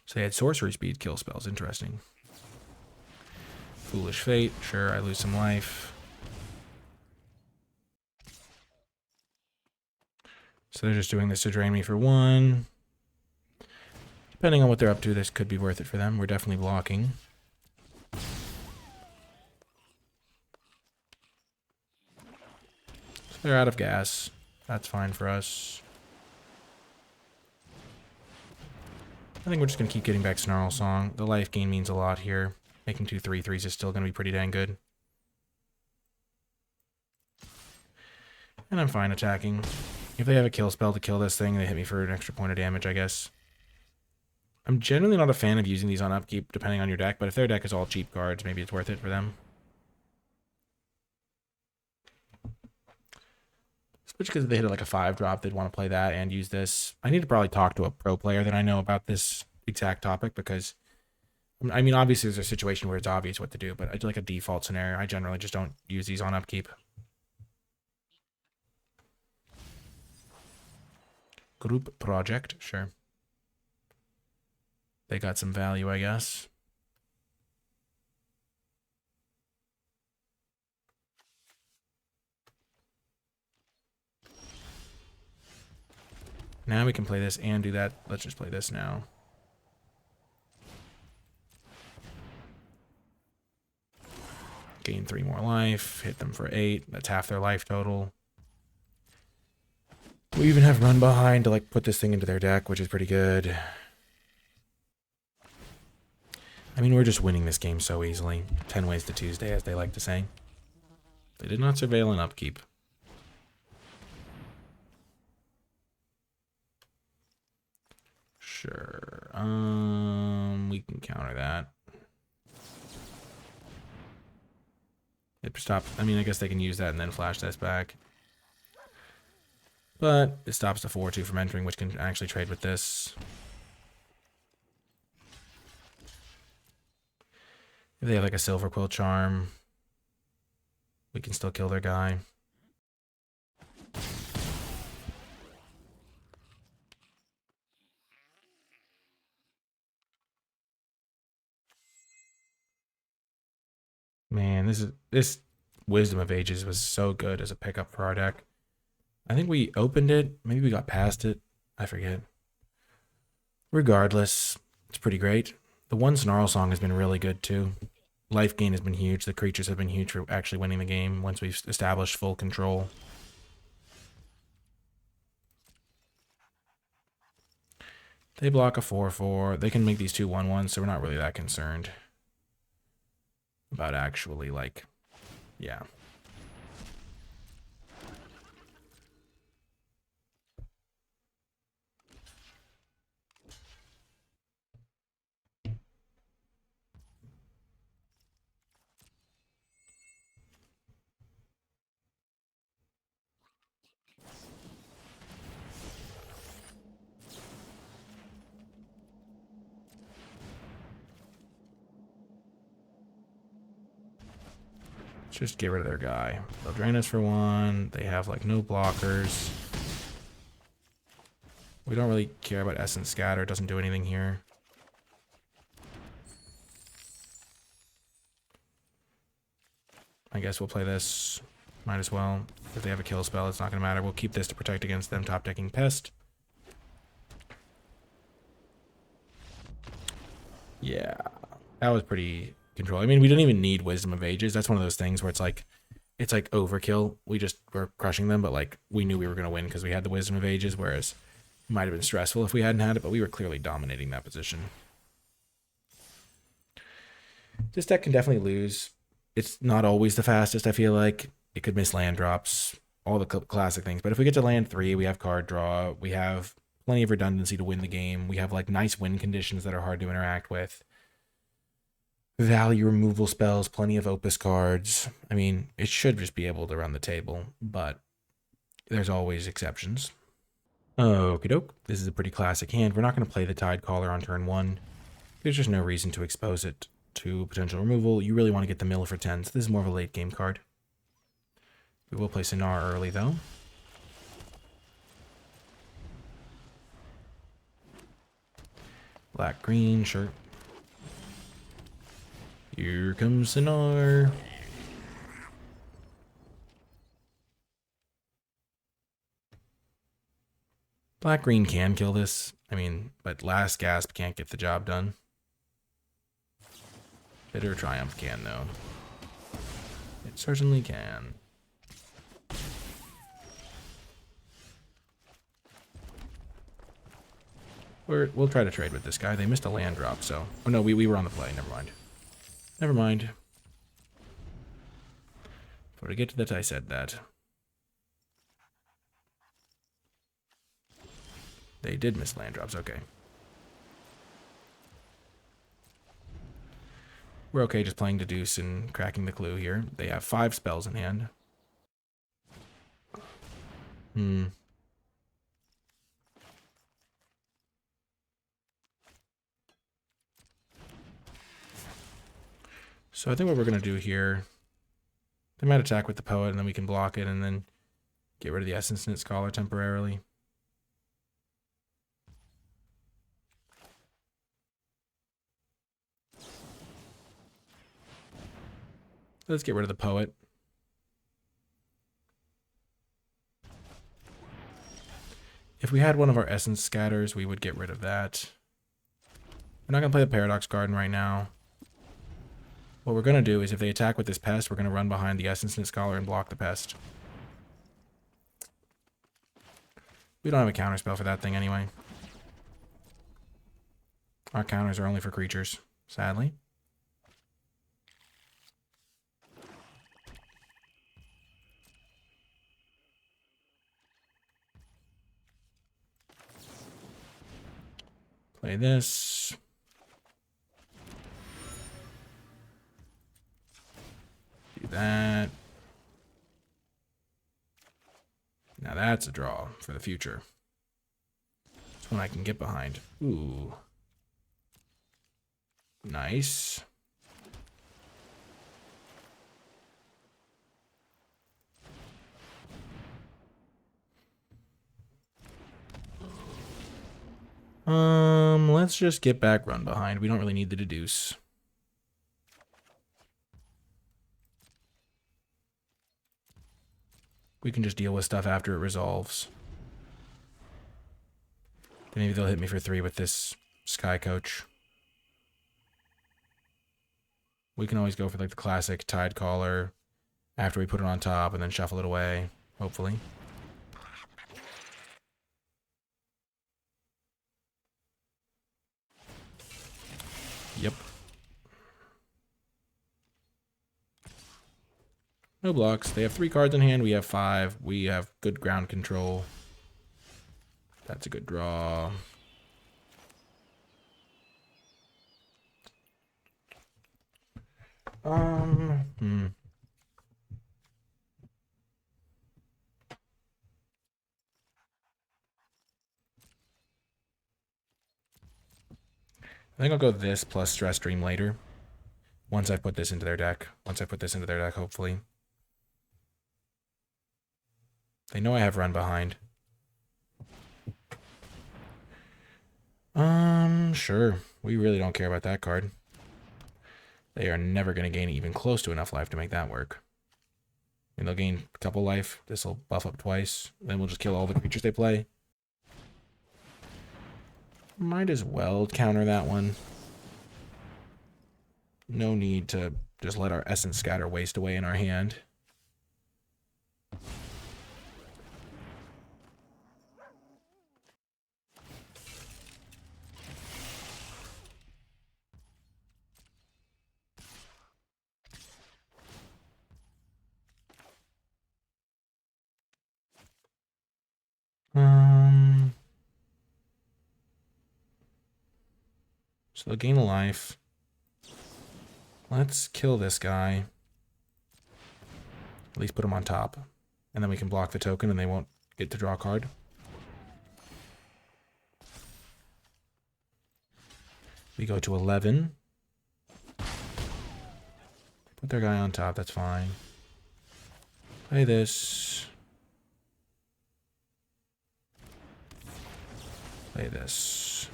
So they had sorcery speed kill spells, interesting. Foolish Fate, sure, I lose some life. So they're just doing this to drain me for 1. Depending on what they're up to, this could be worth it for them. We're definitely blocking. So they're out of gas. That's fine for us. I think we're just going to keep getting back Snarl Song. The life gain means a lot here. Making 2 3/3s is still going to be pretty dang good. And I'm fine attacking. If they have a kill spell to kill this thing, they hit me for an extra point of damage, I guess. I'm generally not a fan of using these on upkeep, depending on your deck, but if their deck is all cheap cards, maybe it's worth it for them. Especially because if they hit like a 5-drop, they'd want to play that and use this. I need to probably talk to a pro player that I know about this exact topic, because, I mean, obviously there's a situation where it's obvious what to do, but I do like a default scenario. I generally just don't use these on upkeep. Group project, sure. They got some value, I guess. Now we can play this and do that. Let's just play this now. Gain 3 more life. Hit them for 8. That's half their life total. We even have run behind to like put this thing into their deck, which is pretty good. I mean, we're just winning this game so easily. 10 ways to Tuesday, as they like to say. They did not surveil an upkeep. Sure. We can counter that. It stopped. I mean, I guess they can use that and then flash this back. But it stops the 4/2 from entering, which can actually trade with this. If they have like a Silver Quill Charm, we can still kill their guy. Man, this Wisdom of Ages was so good as a pickup for our deck. I think we opened it. Maybe we got past it. I forget. Regardless, it's pretty great. The one Snarl Song has been really good too. Life gain has been huge. The creatures have been huge for actually winning the game once we've established full control. They block a 4/4. They can make these 2 1/1s, so we're not really that concerned about actually, like, yeah. Just get rid of their guy. They'll drain us for 1. They have like no blockers. We don't really care about Essence Scatter. It doesn't do anything here. I guess we'll play this. Might as well. If they have a kill spell, it's not going to matter. We'll keep this to protect against them top decking Pest. Yeah. That was pretty control. I mean, we didn't even need Wisdom of Ages. That's one of those things where it's like overkill. We just were crushing them, but like we knew we were going to win because we had the Wisdom of Ages, whereas it might have been stressful if we hadn't had it, but we were clearly dominating that position. This deck can definitely lose. It's not always the fastest, I feel like. It could miss land drops, all the classic things. But if we get to land 3, we have card draw. We have plenty of redundancy to win the game. We have like nice win conditions that are hard to interact with. Value removal spells, plenty of Opus cards. I mean, it should just be able to run the table, but there's always exceptions. Okie doke. This is a pretty classic hand. We're not going to play the Tide Caller on turn 1. There's just no reason to expose it to potential removal. You really want to get the mill for 10, so this is more of a late game card. We will play Sinar early, though. Black-green, sure. Here comes Sinar. Black-green can kill this. I mean, but Last Gasp can't get the job done. Bitter Triumph can, though. It certainly can. We'll try to trade with this guy. They missed a land drop, so... Oh, no, we were on the play. Never mind. Never mind. Forget that I said that. They did miss land drops, okay. We're okay just playing Deduce and cracking the clue here. They have 5 spells in hand. So I think what we're going to do here, they might attack with the Poet, and then we can block it, and then get rid of the Essence Knit Scholar temporarily. Let's get rid of the Poet. If we had one of our Essence Scatters, we would get rid of that. We're not going to play the Paradox Garden right now. What we're going to do is if they attack with this Pest, we're going to run behind the Essence Knit Scholar and block the Pest. We don't have a counterspell for that thing anyway. Our counters are only for creatures, sadly. Play this. Do that. Now that's a draw for the future. It's one I can get behind. Ooh. Nice. Let's just get back run behind. We don't really need the deduce. We can just deal with stuff after it resolves. Then maybe they'll hit me for 3 with this Sky Coach. We can always go for like the classic Tide Caller after we put it on top and then shuffle it away, hopefully. Yep. No blocks. They have 3 cards in hand. We have 5. We have good ground control. That's a good draw. I think I'll go this plus Stress Dream later. Once I put this into their deck. Hopefully. They know I have run behind. Sure. We really don't care about that card. They are never going to gain even close to enough life to make that work. I mean, they'll gain a couple life. This will buff up twice. Then we'll just kill all the creatures they play. Might as well counter that one. No need to just let our Essence Scatter waste away in our hand. So they'll gain a life. Let's kill this guy. At least put him on top. And then we can block the token and they won't get to draw a card. We go to 11. Put their guy on top, that's fine. Play this. Play this.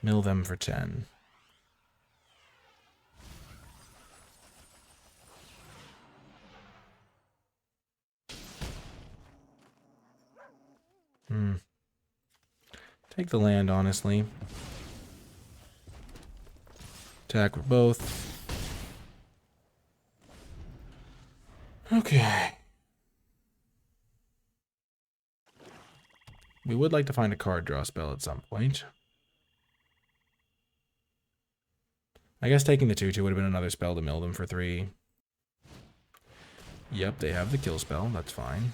Mill them for 10. Take the land, honestly. Attack with both. Okay. We would like to find a card draw spell at some point. I guess taking the 2/2 would have been another spell to mill them for 3. Yep, they have the kill spell. That's fine.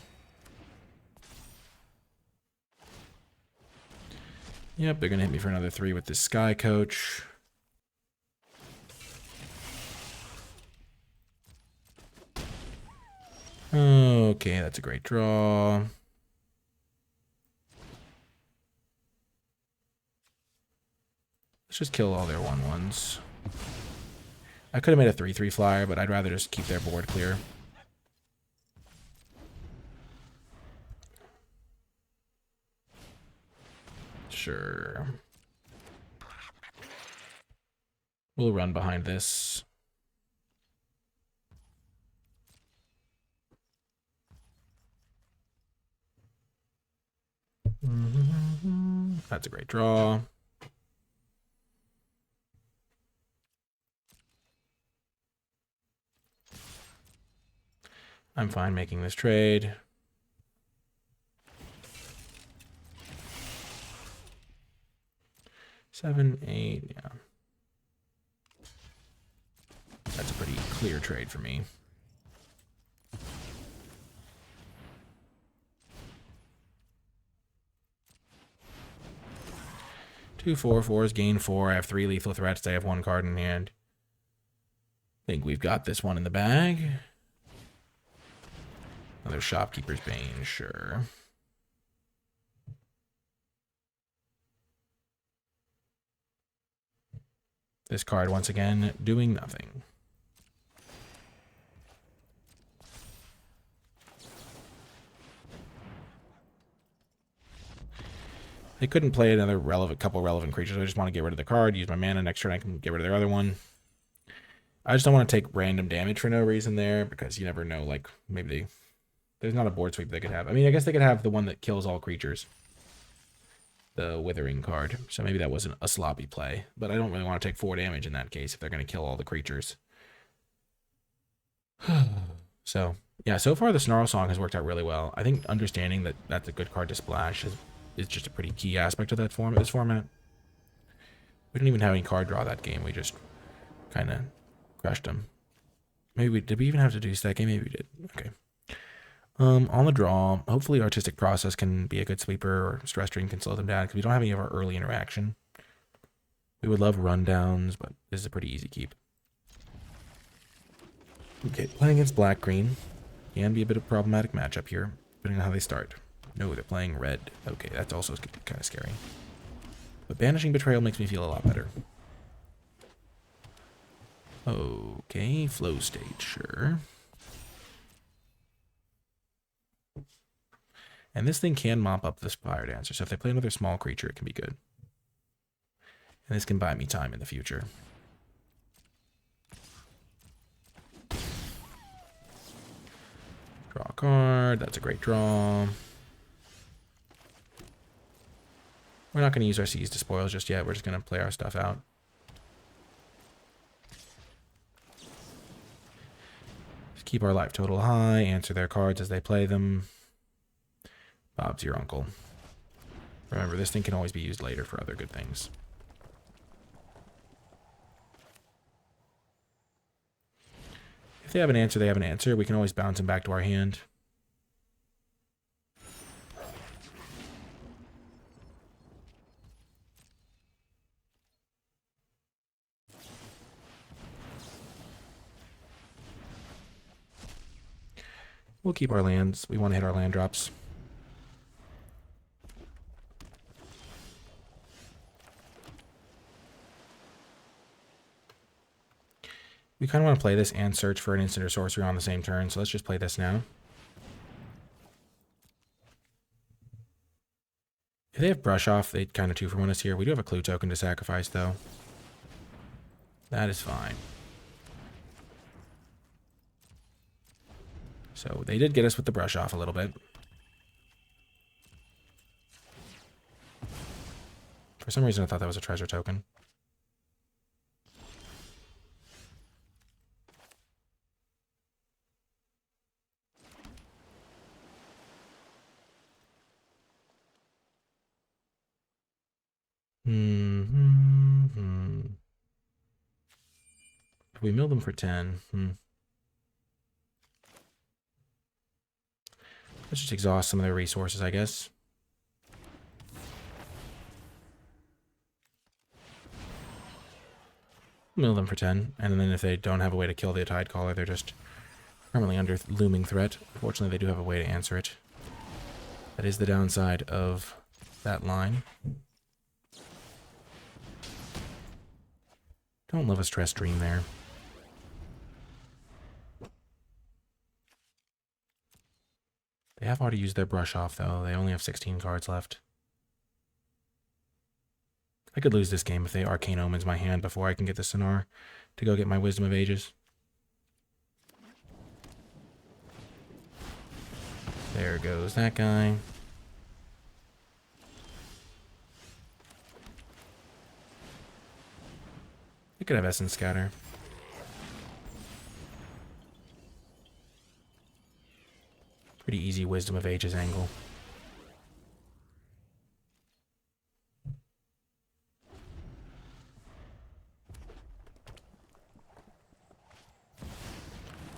Yep, they're going to hit me for another 3 with this Sky Coach. Okay, that's a great draw. Let's just kill all their 1/1s. I could have made a 3/3 flyer, but I'd rather just keep their board clear. Sure. We'll run behind this. That's a great draw. I'm fine making this trade. Seven, 8, yeah. That's a pretty clear trade for me. Two 4/4s, gain 4. I have 3 lethal threats. I have 1 card in hand. Think we've got this one in the bag. Another Shopkeeper's Bane, sure. This card, once again, doing nothing. They couldn't play another couple relevant creatures. I just want to get rid of the card, use my mana. Next turn I can get rid of their other one. I just don't want to take random damage for no reason there, because you never know, like, maybe there's not a board sweep they could have. I mean, I guess they could have the one that kills all creatures. The Withering card. So maybe that wasn't a sloppy play. But I don't really want to take 4 damage in that case if they're going to kill all the creatures. So, yeah, so far the Snarl Song has worked out really well. I think understanding that that's a good card to splash is just a pretty key aspect of this format. We didn't even have any card draw that game. We just kind of crushed them. Did we even have to do that game? Maybe we did. Okay. On the draw, hopefully Artistic Process can be a good sweeper, or Stress Drain can slow them down, because we don't have any of our early interaction. We would love rundowns, but this is a pretty easy keep. Okay, playing against black-green can be a bit of a problematic matchup here, depending on how they start. No, they're playing red. Okay, that's also kind of scary. But Banishing Betrayal makes me feel a lot better. Okay, Flow State, sure. And this thing can mop up this Fire Dancer, so if they play another small creature, it can be good. And this can buy me time in the future. Draw a card, that's a great draw. We're not going to use our Seize to Spoils just yet, we're just going to play our stuff out. Just keep our life total high, answer their cards as they play them. Bob's your uncle. Remember, this thing can always be used later for other good things. If they have an answer, they have an answer. We can always bounce them back to our hand. We'll keep our lands. We want to hit our land drops. We kind of want to play this and search for an instant or sorcery on the same turn, so let's just play this now. If they have Brush Off, they kind of 2-for-1 us here. We do have a Clue token to sacrifice, though. That is fine. So they did get us with the Brush Off a little bit. For some reason, I thought that was a treasure token. If we mill them for 10, let's just exhaust some of their resources, I guess. Mill them for 10, and then if they don't have a way to kill the Tidecaller, they're just permanently under looming threat. Fortunately, they do have a way to answer it. That is the downside of that line. Don't love a Stress Dream there. They have already used their Brush Off, though. They only have 16 cards left. I could lose this game if they Arcane Omens my hand before I can get the Sonar to go get my Wisdom of Ages. There goes that guy. I could have Essence Scatter. Pretty easy Wisdom of Ages angle.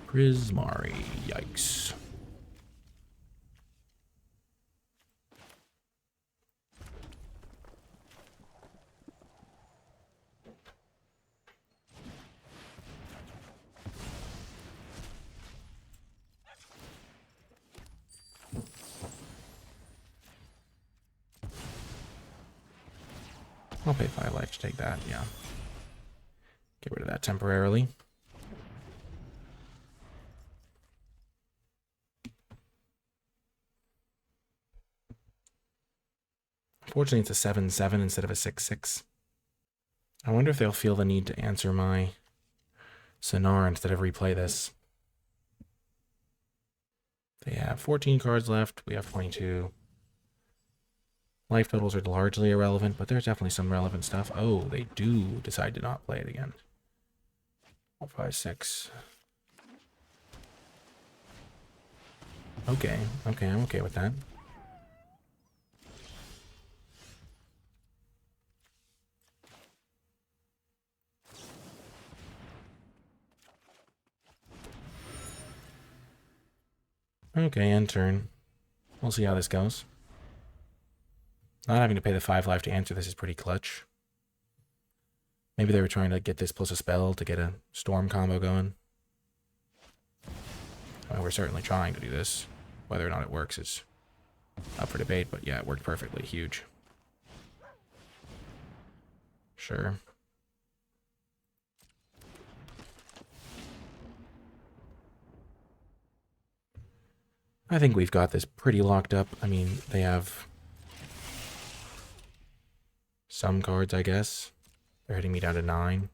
Prismari, yikes. I'll pay 5 life to take that, yeah. Get rid of that temporarily. Unfortunately, it's a 7/7 instead of a 6/6. I wonder if they'll feel the need to answer my Sonar instead of replay this. They have 14 cards left. We have 22. Life totals are largely irrelevant, but there's definitely some relevant stuff. Oh, they do decide to not play it again. 4, 5, 6. Okay, I'm okay with that. Okay, end turn. We'll see how this goes. Not having to pay the 5 life to answer this is pretty clutch. Maybe they were trying to get this plus a spell to get a storm combo going. Well, we're certainly trying to do this. Whether or not it works is up for debate, but yeah, it worked perfectly. Huge. Sure. I think we've got this pretty locked up. I mean, they have some cards, I guess. They're hitting me down to 9.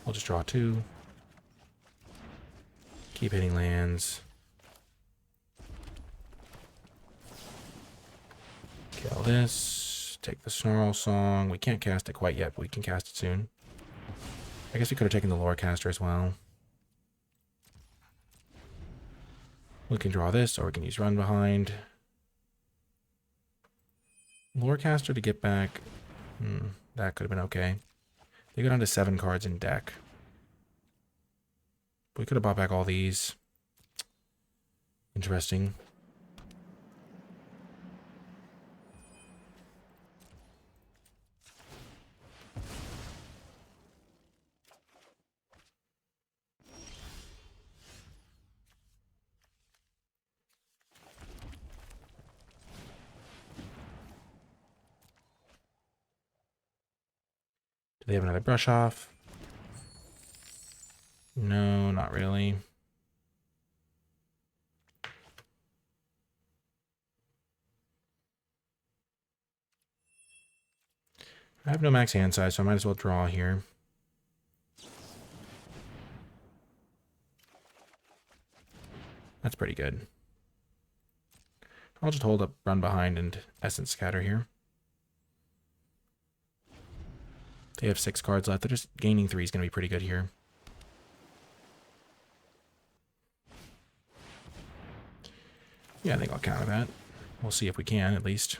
I'll just draw 2. Keep hitting lands. Kill this. Take the Snarl Song. We can't cast it quite yet, but we can cast it soon. I guess we could have taken the Lorecaster as well. We can draw this, or we can use Run Behind. Lorecaster to get back. That could have been okay. They go down to 7 cards in deck. We could have bought back all these. Interesting. Do they have another brush off? No, not really. I have no max hand size, so I might as well draw here. That's pretty good. I'll just hold up Run Behind and Essence Scatter here. They have 6 cards left. They're just gaining 3 is going to be pretty good here. Yeah, I think I'll counter that. We'll see if we can, at least.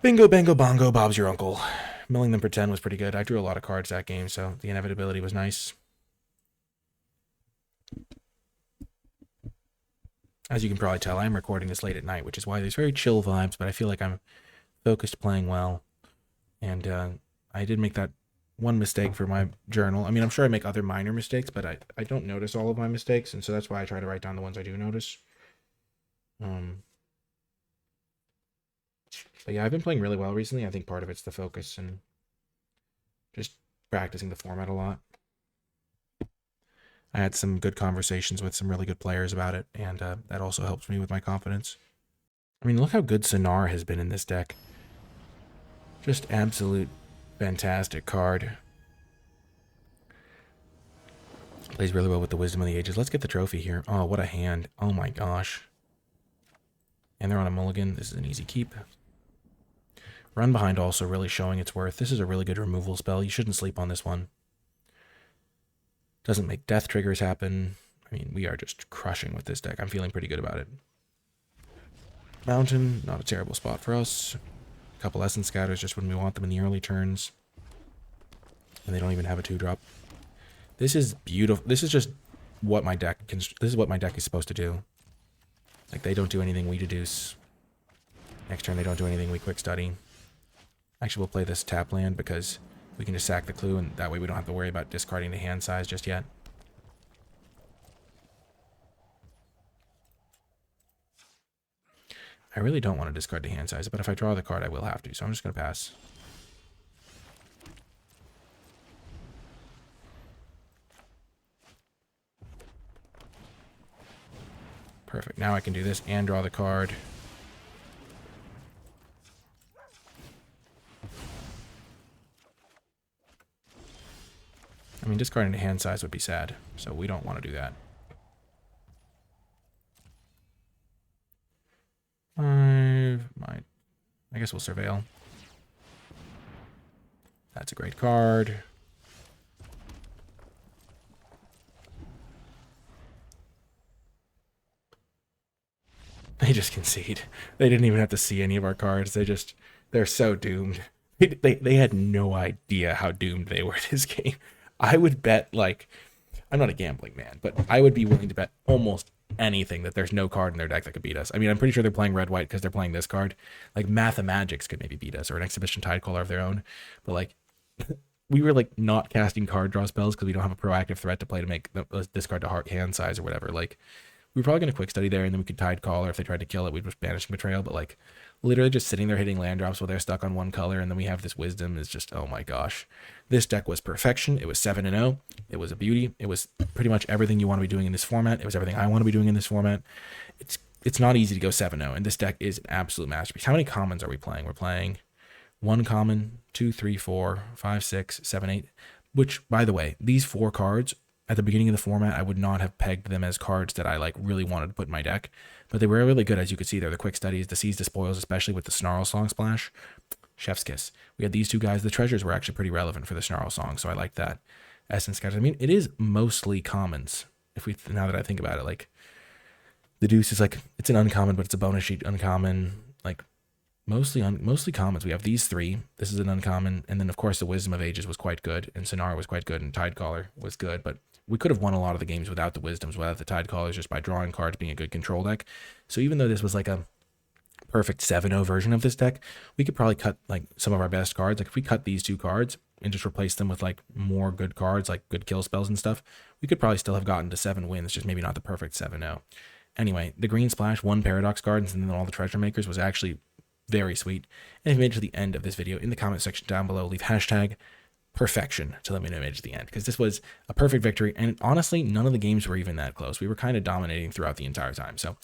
Bingo, bango, bongo, Bob's your uncle. Milling them for 10 was pretty good. I drew a lot of cards that game, so the inevitability was nice. As you can probably tell, I'm recording this late at night, which is why there's very chill vibes, but I feel like I'm focused playing well. And I did make that one mistake for my journal. I mean, I'm sure I make other minor mistakes, but I don't notice all of my mistakes, and so that's why I try to write down the ones I do notice. But yeah, I've been playing really well recently. I think part of it's the focus and just practicing the format a lot. I had some good conversations with some really good players about it, and that also helps me with my confidence. I mean, look how good Sonar has been in this deck. Just absolute fantastic card. Plays really well with the Wisdom of the Ages. Let's get the trophy here. Oh, what a hand. Oh my gosh. And they're on a mulligan. This is an easy keep. Run Behind also really showing its worth. This is a really good removal spell. You shouldn't sleep on this one. Doesn't make death triggers happen. I mean, we are just crushing with this deck. I'm feeling pretty good about it. Mountain, not a terrible spot for us. A couple Essence Scatters just when we want them in the early turns. And they don't even have a 2-drop. This is beautiful. This is just what my deck can... This is what my deck is supposed to do. Like, they don't do anything, we deduce. Next turn, they don't do anything, we quick study. Actually, we'll play this tap land because we can just sack the clue, and that way we don't have to worry about discarding the hand size just yet. I really don't want to discard the hand size, but if I draw the card, I will have to, so I'm just going to pass. Perfect. Now I can do this and draw the card. I mean, discarding the hand size would be sad, so we don't want to do that. I guess we'll Surveil. That's a great card. They just concede. They didn't even have to see any of our cards. They're so doomed. They had no idea how doomed they were this game. I would bet, like, I'm not a gambling man, but I would be willing to bet almost anything that there's no card in their deck that could beat us. I mean, I'm pretty sure they're playing red-white because they're playing this card. Like, Mathemagics could maybe beat us, or an Exhibition Tidecaller of their own. But, like, we were, like, not casting card draw spells because we don't have a proactive threat to play to make discard to heart hand size or whatever. Like, we were probably going to quick study there, and then we could Tidecaller. If they tried to kill it, we'd just Banishing Betrayal. But, like, literally just sitting there hitting land drops while they're stuck on one color, and then we have this Wisdom is just, oh my gosh. This deck was perfection. It was 7-0. It was a beauty. It was pretty much everything you want to be doing in this format. It was everything I want to be doing in this format. It's not easy to go 7-0, and this deck is an absolute masterpiece. How many commons are we playing? We're playing 1 common, 2, 3, 4, 5, 6, 7, 8, which, by the way, these 4 cards at the beginning of the format, I would not have pegged them as cards that I like really wanted to put in my deck, but they were really good. As you could see there, the quick studies, the Seize the Spoils, especially with the Snarl Song Splash, chef's kiss. We had these 2 guys. The treasures were actually pretty relevant for the Snarl Song, so I like that. Essence Scatters. I mean, it is mostly commons. Now that I think about it, like the Deuce is like, it's an uncommon, but it's a bonus sheet uncommon. Like mostly commons. We have these 3. This is an uncommon, and then of course the Wisdom of Ages was quite good, and Sonar was quite good, and Tidecaller was good, but we could have won a lot of the games without the Wisdoms, without the Tidecallers, just by drawing cards, being a good control deck. So even though this was like a perfect 7-0 version of this deck, we could probably cut like some of our best cards. Like if we cut these 2 cards and just replace them with like more good cards, like good kill spells and stuff, we could probably still have gotten to 7 wins, just maybe not the perfect 7-0. Anyway, the green splash, 1 Paradox cards, and then all the treasure makers was actually very sweet. And if you made it to the end of this video, in the comment section down below, leave hashtag perfection to let me know you made it to the end, because this was a perfect victory, and honestly none of the games were even that close. We were kind of dominating throughout the entire time. So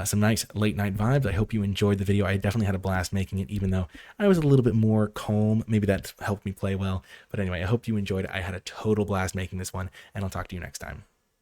some nice late night vibes. I hope you enjoyed the video. I definitely had a blast making it, even though I was a little bit more calm. Maybe that helped me play well, but anyway, I hope you enjoyed it. I had a total blast making this one, and I'll talk to you next time.